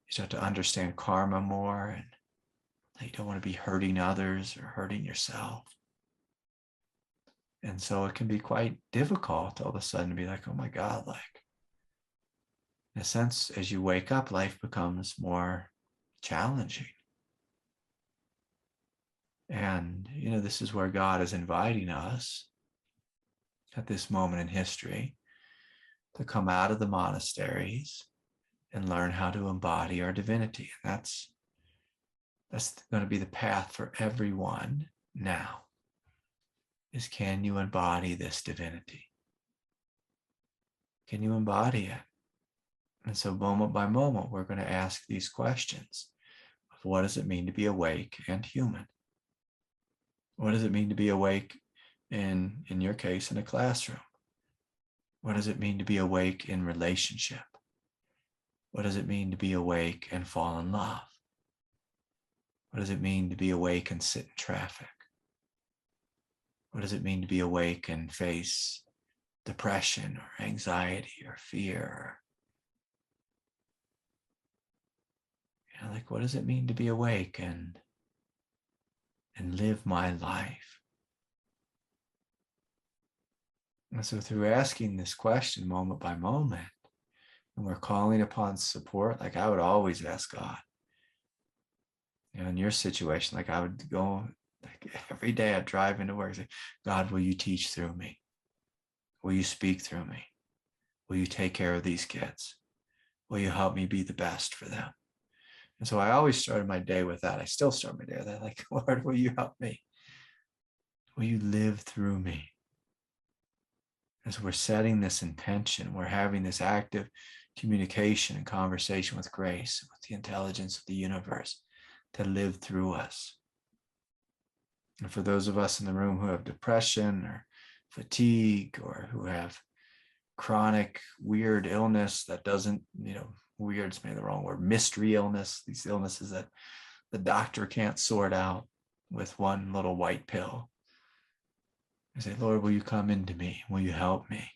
start to understand karma more, and that you don't want to be hurting others or hurting yourself. And so it can be quite difficult all of a sudden to be like, oh my God, like, in a sense, as you wake up, life becomes more challenging. And, this is where God is inviting us at this moment in history to come out of the monasteries and learn how to embody our divinity. And that's going to be the path for everyone now, is can you embody this divinity? Can you embody it? And so moment by moment, we're going to ask these questions of what does it mean to be awake and human? What does it mean to be awake in your case, in a classroom? What does it mean to be awake in relationship? What does it mean to be awake and fall in love? What does it mean to be awake and sit in traffic? What does it mean to be awake and face depression or anxiety or fear? Like, what does it mean to be awake and live my life? And so through asking this question moment by moment, and we're calling upon support, like I would always ask God, in your situation, like I would go, like every day I'd drive into work and say, God, will you teach through me? Will you speak through me? Will you take care of these kids? Will you help me be the best for them? And so I always started my day with that. I still start my day with that. Like, Lord, will you help me? Will you live through me? As we're setting this intention, we're having this active communication and conversation with grace, with the intelligence of the universe to live through us. And for those of us in the room who have depression or fatigue, or who have chronic weird illness that doesn't, weird's maybe the wrong word, mystery illness, these illnesses that the doctor can't sort out with one little white pill. I say, Lord, will you come into me? Will you help me?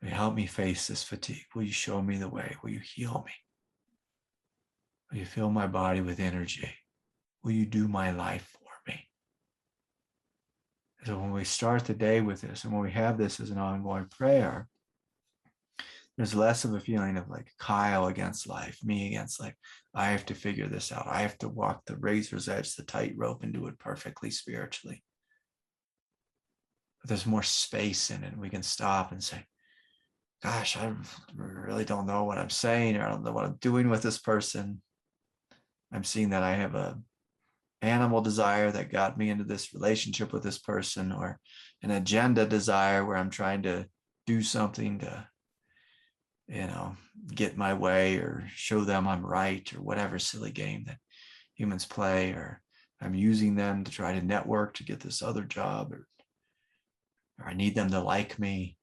Will you help me face this fatigue? Will you show me the way? Will you heal me? Will you fill my body with energy? Will you do my life for me? So when we start the day with this, and when we have this as an ongoing prayer, there's less of a feeling of like Kyle against life, me against life. I have to figure this out. I have to walk the razor's edge, the tightrope, and do it perfectly spiritually. But there's more space in it. And we can stop and say, gosh, I really don't know what I'm saying, or I don't know what I'm doing with this person. I'm seeing that I have a animal desire that got me into this relationship with this person, or an agenda desire where I'm trying to do something to, get my way or show them I'm right, or whatever silly game that humans play, or I'm using them to try to network to get this other job, or I need them to like me.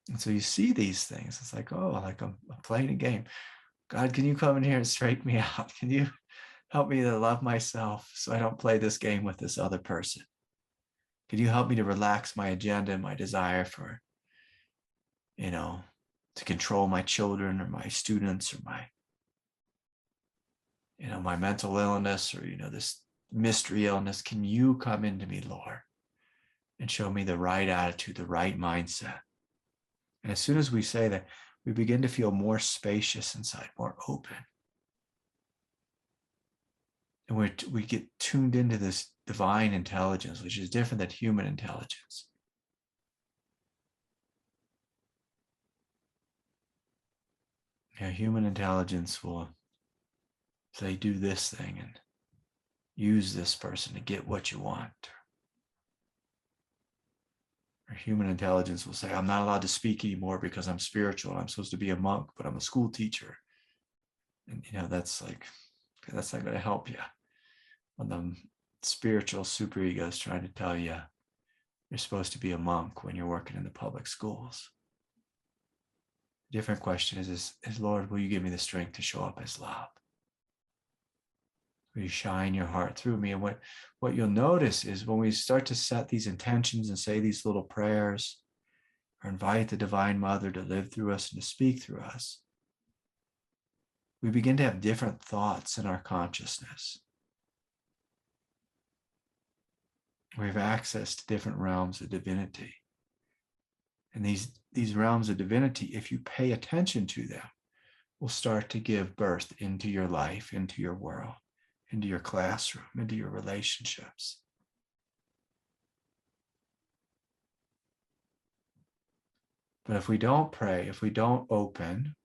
And so you see these things. It's like, oh, like I'm playing a game. God, can you come in here and straighten me out? Can you help me to love myself so I don't play this game with this other person? Can you help me to relax my agenda and my desire for, to control my children or my students or my, my mental illness, or, this mystery illness? Can you come into me, Lord, and show me the right attitude, the right mindset? And as soon as we say that, we begin to feel more spacious inside, more open. And we get tuned into this divine intelligence, which is different than human intelligence. Human intelligence will say, do this thing and use this person to get what you want. Or human intelligence will say, I'm not allowed to speak anymore because I'm spiritual. I'm supposed to be a monk, but I'm a school teacher. And that's not going to help you when the spiritual superego is trying to tell you you're supposed to be a monk when you're working in the public schools. The different question is Lord, will you give me the strength to show up as love? Will you shine your heart through me? And what you'll notice is when we start to set these intentions and say these little prayers, or invite the Divine Mother to live through us and to speak through us, we begin to have different thoughts in our consciousness. We have access to different realms of divinity. And these realms of divinity, if you pay attention to them, will start to give birth into your life, into your world, into your classroom, into your relationships. But if we don't pray, if we don't open,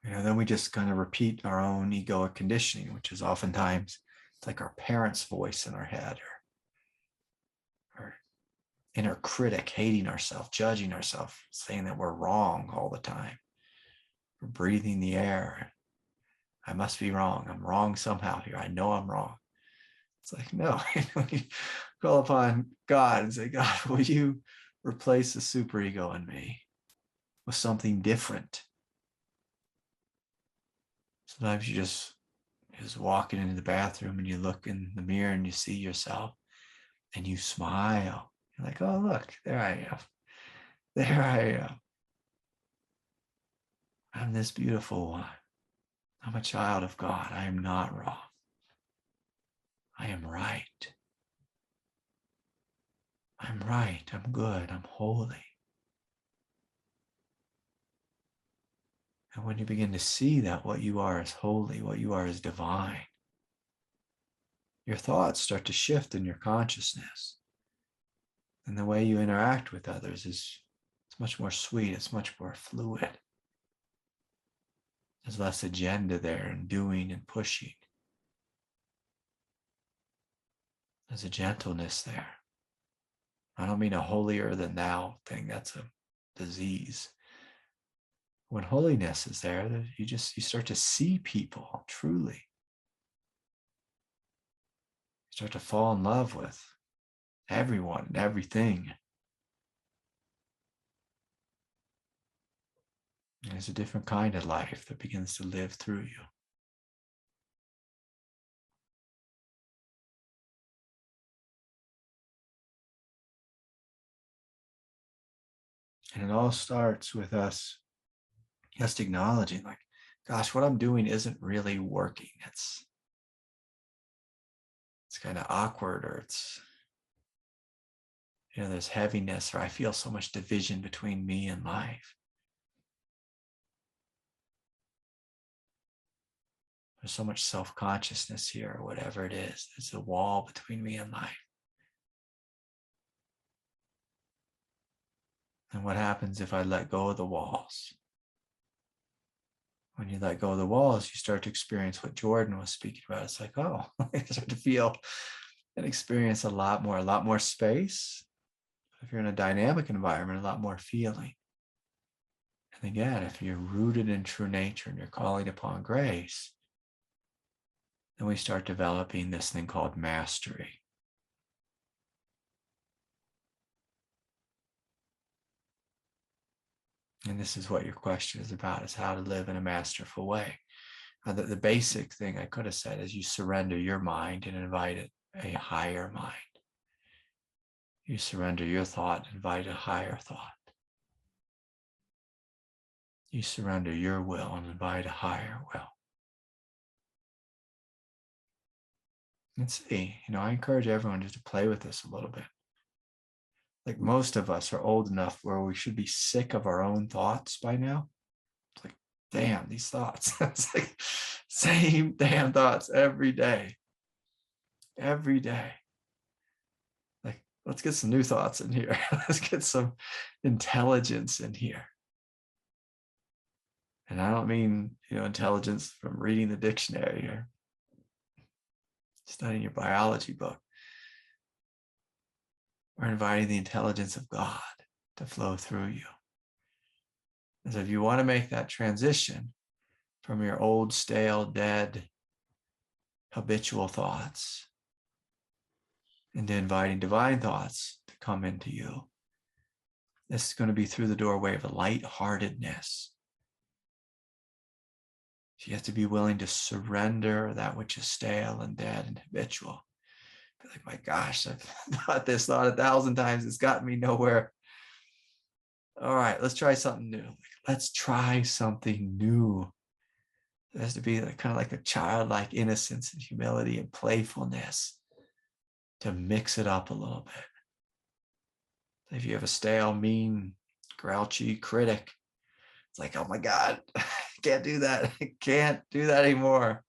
then we just kind of repeat our own egoic conditioning, which is oftentimes it's like our parents' voice in our head, or inner critic hating ourselves, judging ourselves, saying that we're wrong all the time. We're breathing the air. I must be wrong. I'm wrong somehow here. I know I'm wrong. It's like, no, you call upon God and say, God, will you replace the superego in me with something different? Sometimes you just walking into the bathroom and you look in the mirror and you see yourself and you smile. You're like, oh, look, there I am. There I am. I'm this beautiful one. I'm a child of God. I am not wrong. I am right. I'm right. I'm good. I'm holy. And when you begin to see that what you are is holy, what you are is divine, your thoughts start to shift in your consciousness. And the way you interact with others it's much more sweet. It's much more fluid. There's less agenda there and doing and pushing. There's a gentleness there. I don't mean a holier than thou thing. That's a disease. When holiness is there, you start to see people truly. You start to fall in love with everyone and everything. And there's a different kind of life that begins to live through you. And it all starts with us just acknowledging, like, gosh, what I'm doing isn't really working. It's kind of awkward, or there's heaviness, or I feel so much division between me and life. There's so much self-consciousness here, or whatever it is. There's a wall between me and life. And what happens if I let go of the walls? When you let go of the walls, you start to experience what Jordan was speaking about. It's like, oh, you start to feel and experience a lot more space. If you're in a dynamic environment, a lot more feeling. And again, if you're rooted in true nature and you're calling upon grace, then we start developing this thing called mastery. And this is what your question is about, is how to live in a masterful way. The basic thing I could have said is you surrender your mind and invite a higher mind. You surrender your thought and invite a higher thought. You surrender your will and invite a higher will. And see, I encourage everyone just to play with this a little bit. Like, most of us are old enough where we should be sick of our own thoughts by now. It's like, damn, these thoughts. It's like same damn thoughts every day. Every day. Like, let's get some new thoughts in here. Let's get some intelligence in here. And I don't mean, intelligence from reading the dictionary or studying your biology book. We're inviting the intelligence of God to flow through you. And so if you want to make that transition from your old, stale, dead, habitual thoughts into inviting divine thoughts to come into you, this is going to be through the doorway of lightheartedness. You have to be willing to surrender that which is stale and dead and habitual. Be like, my gosh, I've thought this thought 1,000 times. It's gotten me nowhere. All right, let's try something new. Let's try something new. There has to be kind of like a childlike innocence and humility and playfulness to mix it up a little bit. If you have a stale, mean, grouchy critic, it's like, oh my God, I can't do that. I can't do that anymore.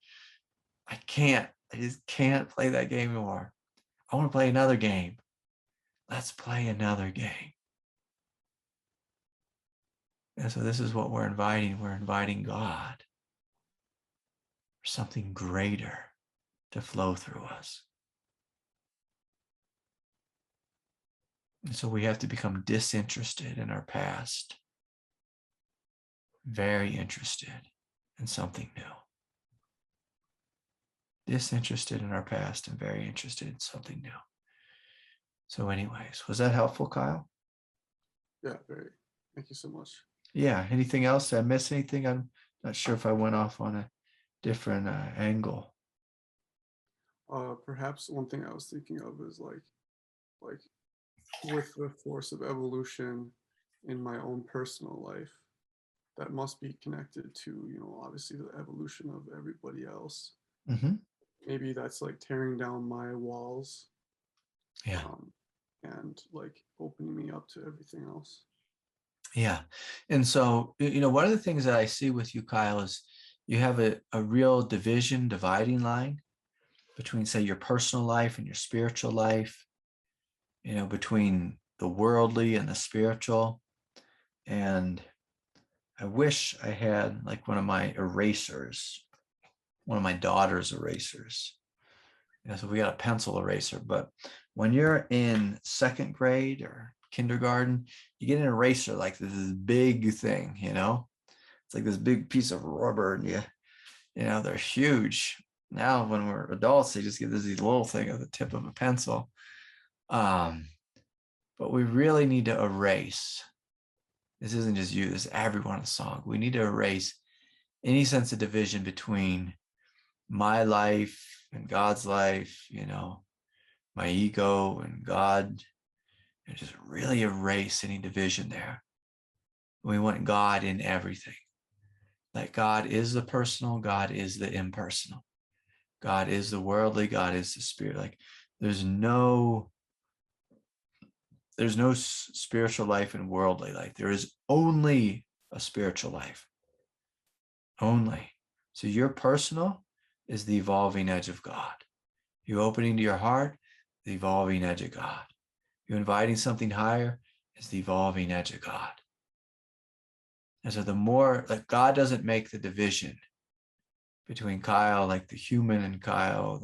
I just can't play that game anymore. I want to play another game. Let's play another game. And so this is what we're inviting. We're inviting God, or something greater, to flow through us. And so we have to become disinterested in our past, very interested in something new. Disinterested in our past and very interested in something new. So anyways, was that helpful, Kyle? Yeah, very. Thank you so much. Yeah, anything else? Did I miss anything? I'm not sure if I went off on a different angle. Perhaps one thing I was thinking of is like with the force of evolution in my own personal life, that must be connected to, obviously the evolution of everybody else. Mm-hmm. Maybe that's like tearing down my walls, Yeah. and like opening me up to everything else. Yeah. And so, one of the things that I see with you, Kyle, is you have a real dividing line between, say, your personal life and your spiritual life, between the worldly and the spiritual. And I wish I had like one of my erasers, one of my daughter's erasers. So we got a pencil eraser, but when you're in second grade or kindergarten, you get an eraser like this big thing, it's like this big piece of rubber, and they're huge. Now when we're adults, they just give us these little thing at the tip of a pencil. But we really need to erase. This isn't just you, this is everyone in the song. We need to erase any sense of division between my life and God's life, my ego and God, and just really erase any division there. We want God in everything. That God is the personal, God is the impersonal. God is the worldly, God is the spirit. Like there's no spiritual life and worldly life. There is only a spiritual life. Only. So your personal is the evolving edge of God. You opening to your heart, the evolving edge of God. You inviting something higher is the evolving edge of God. And so the more, like, God doesn't make the division between Kyle, like the human, and Kyle,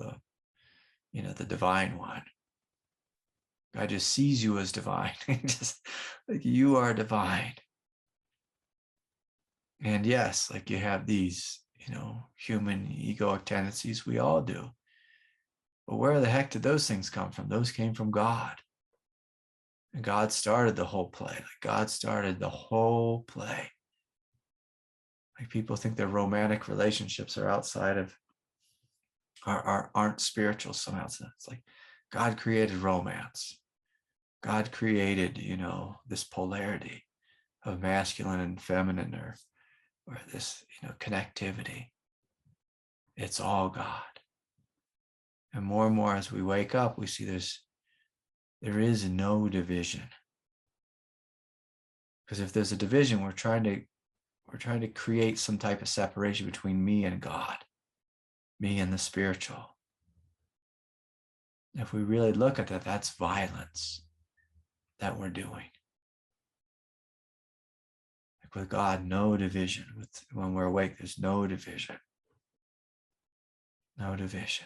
the divine one. God just sees you as divine. Just like you are divine. And yes, like you have these, human egoic tendencies. We all do. But where the heck did those things come from? Those came from God. And God started the whole play. Like God started the whole play. Like people think their romantic relationships are outside of, aren't spiritual somehow. It's like God created romance. God created, this polarity of masculine and feminine, or this, connectivity. It's all God. And more as we wake up, we see there is no division. Because if there's a division, we're trying to create some type of separation between me and God, me and the spiritual. If we really look at that, that's violence that we're doing. Like with God, no division. When we're awake, there's no division. No division.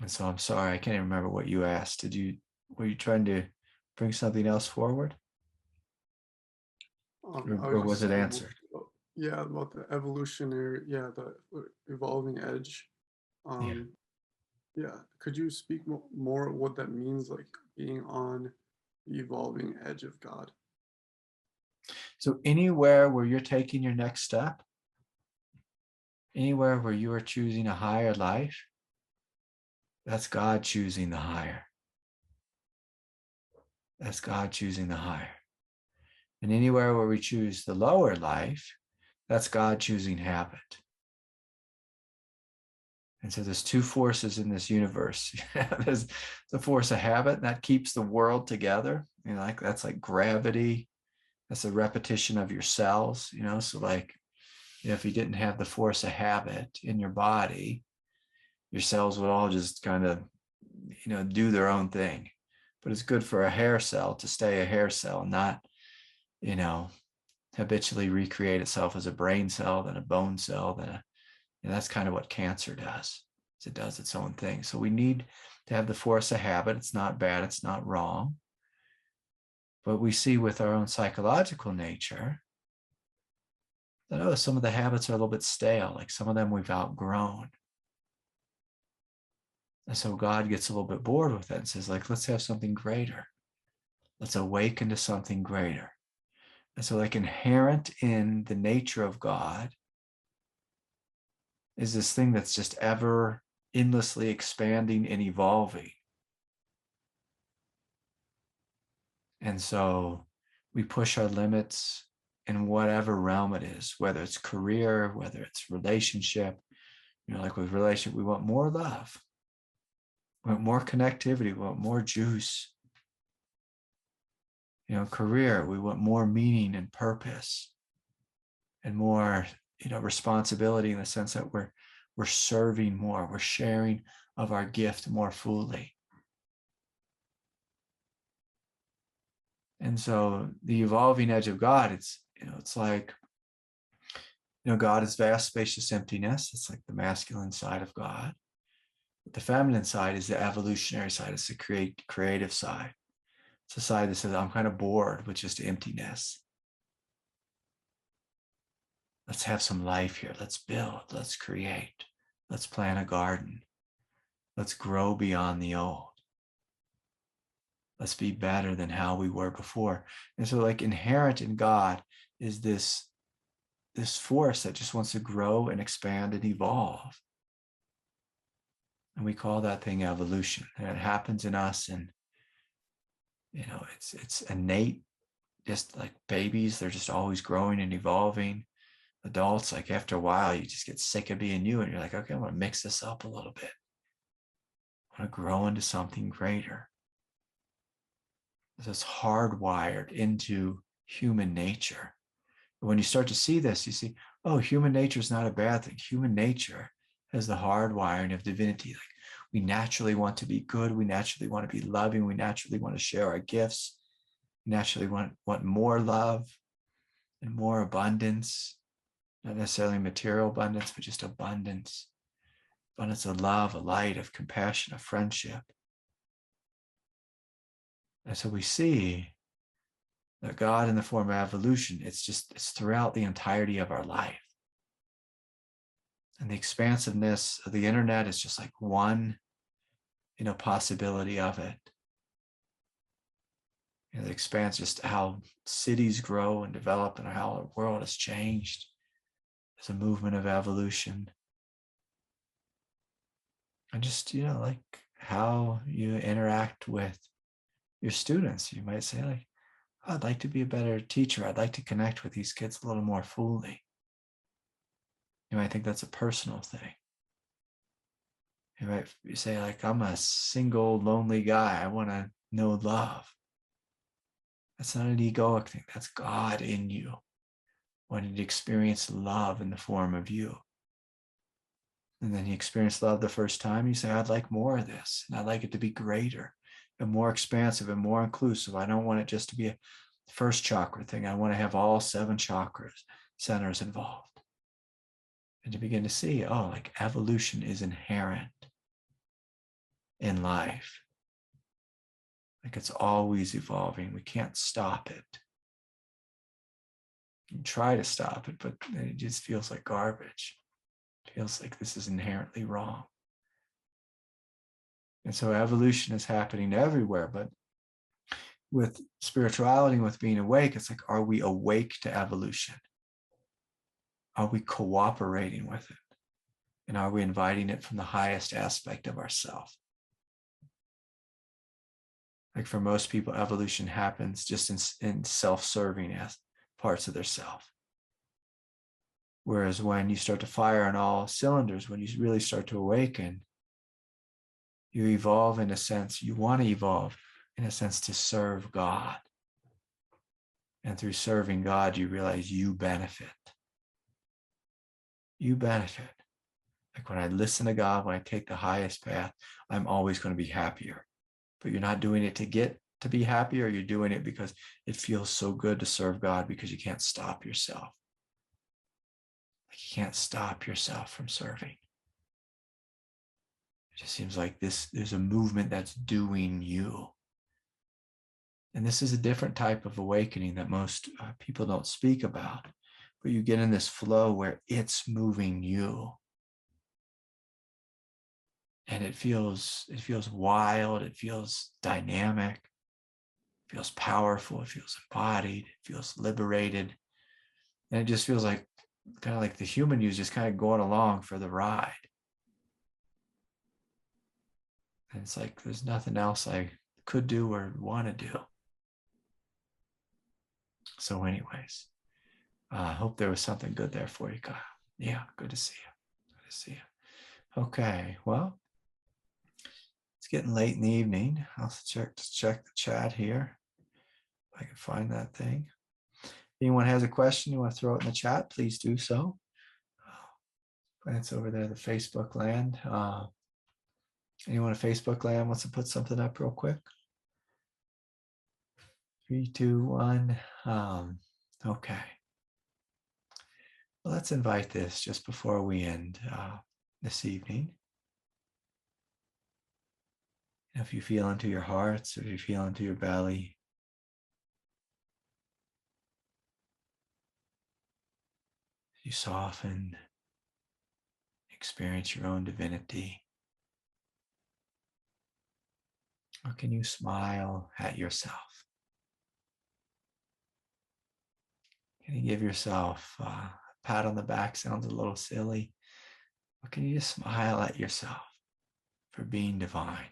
And so I'm sorry, I can't even remember what you asked. Were you trying to bring something else forward? Or I was was just it saying, answered? yeah, about the evolutionary, yeah, the evolving edge. Yeah. Yeah, could you speak more what that means, like being on the evolving edge of God? So anywhere where you're taking your next step, anywhere where you are choosing a higher life, that's God choosing the higher. That's God choosing the higher. And anywhere where we choose the lower life, that's God choosing habit. And so there's two forces in this universe. There's the force of habit that keeps the world together. Like that's like gravity. That's a repetition of your cells. So like, if you didn't have the force of habit in your body, your cells would all just kind of, do their own thing. But it's good for a hair cell to stay a hair cell, not, habitually recreate itself as a brain cell, then a bone cell, and that's kind of what cancer does. It does its own thing. So we need to have the force of habit. It's not bad. It's not wrong. But we see with our own psychological nature that, some of the habits are a little bit stale. Like some of them we've outgrown. And so God gets a little bit bored with it and says, like, let's have something greater. Let's awaken to something greater. And so like inherent in the nature of God is this thing that's just ever endlessly expanding and evolving. And so we push our limits in whatever realm it is, whether it's career, whether it's relationship. Like with relationship, we want more love. We want more connectivity. We want more juice. Career, we want more meaning and purpose and more, responsibility in the sense that we're serving more, we're sharing of our gift more fully. And so the evolving edge of God, it's like, God is vast, spacious emptiness. It's like the masculine side of God. But the feminine side is the evolutionary side. It's the creative side. It's a side that says, I'm kind of bored with just emptiness. Let's have some life here. Let's build. Let's create. Let's plant a garden. Let's grow beyond the old. Let's be better than how we were before. And so like inherent in God is this force that just wants to grow and expand and evolve. And we call that thing evolution. And it happens in us. And, it's innate, just like babies, they're just always growing and evolving. Adults, like after a while, you just get sick of being you and you're like, okay, I want to mix this up a little bit. I want to grow into something greater. It's hardwired into human nature. But when you start to see this, you see, human nature is not a bad thing. Human nature has the hardwiring of divinity. Like we naturally want to be good. We naturally want to be loving. We naturally want to share our gifts. We naturally want more love and more abundance. Not necessarily material abundance, but just abundance. Abundance of love, of light, of compassion, of friendship. And so we see that God in the form of evolution, it's throughout the entirety of our life. And the expansiveness of the internet is just like one, possibility of it. It expands just how cities grow and develop and how the world has changed. It's a movement of evolution. And just, like how you interact with your students. You might say like, I'd like to be a better teacher. I'd like to connect with these kids a little more fully. You might think that's a personal thing. You might say like, I'm a single, lonely guy. I want to know love. That's not an egoic thing. That's God in you, wanting to experience love in the form of you. And then you experience love the first time, you say, I'd like more of this. And I'd like it to be greater and more expansive and more inclusive. I don't want it just to be first chakra thing. I want to have all 7 chakras, centers involved. And to begin to see, oh, like evolution is inherent in life. Like it's always evolving. We can't stop it. You can try to stop it, but it just feels like garbage. It feels like this is inherently wrong. And so evolution is happening everywhere, but with spirituality, with being awake, it's like, are we awake to evolution? Are we cooperating with it? And are we inviting it from the highest aspect of ourself? Like for most people, evolution happens just in self-serving parts of their self. Whereas when you start to fire on all cylinders, when you really start to awaken, you evolve in a sense, you want to evolve in a sense to serve God. And through serving God, you realize you benefit. You benefit. Like when I listen to God, when I take the highest path, I'm always going to be happier. But you're not doing it to get to be happier. You're doing it because it feels so good to serve God because you can't stop yourself. Like you can't stop yourself from serving. It just seems like there's a movement that's doing you. And this is a different type of awakening that most people don't speak about. But you get in this flow where it's moving you. And it feels wild, it feels dynamic, it feels powerful, it feels embodied, it feels liberated. And it just feels like kind of like the human you is just kind of going along for the ride. And it's like there's nothing else I could do or want to do. So anyways, I hope there was something good there for you, Kyle. Yeah, good to see you. Good to see you. Okay, well, it's getting late in the evening. I'll check the chat here. If I can find that thing. If anyone has a question, you want to throw it in the chat, please do so. Glance over there, the Facebook land. Anyone at Facebook land wants to put something up real quick? 3, 2, 1. Okay. Well, let's invite this just before we end this evening. If you feel into your hearts, if you feel into your belly, you soften, experience your own divinity. Or can you smile at yourself? Can you give yourself a pat on the back? Sounds a little silly. But can you just smile at yourself for being divine,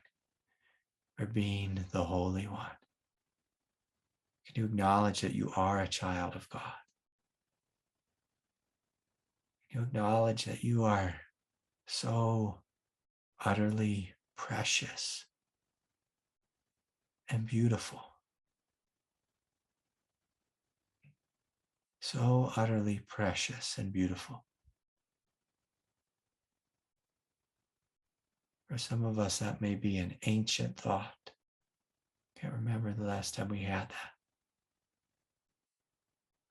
for being the Holy One? Can you acknowledge that you are a child of God? Can you acknowledge that you are so utterly precious and beautiful? So utterly precious and beautiful. For some of us, that may be an ancient thought. Can't remember the last time we had that.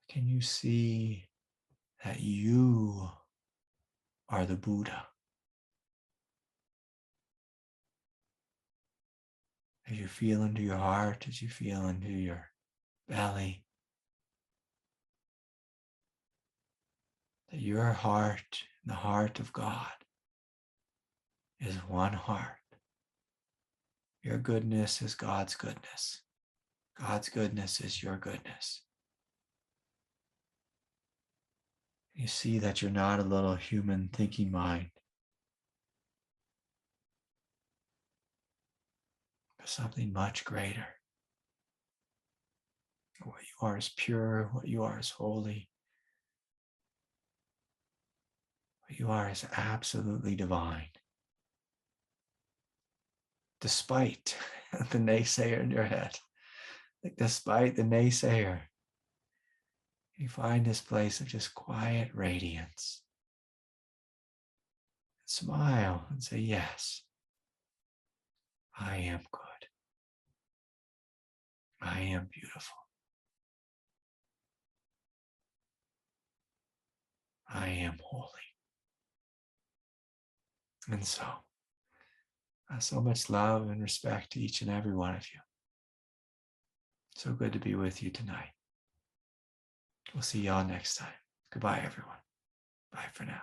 Can you see that you are the Buddha? As you feel into your heart, as you feel into your belly, that your heart and the heart of God is one heart. Your goodness is God's goodness. God's goodness is your goodness. You see that you're not a little human thinking mind, but something much greater. What you are is pure, what you are is holy. What you are is absolutely divine. Despite the naysayer in your head, like despite the naysayer, you find this place of just quiet radiance. Smile and say, yes, I am good. I am beautiful. am holy. And so much love and respect to each and every one of you. So good to be with you tonight. We'll see y'all next time. Goodbye, everyone. Bye for now.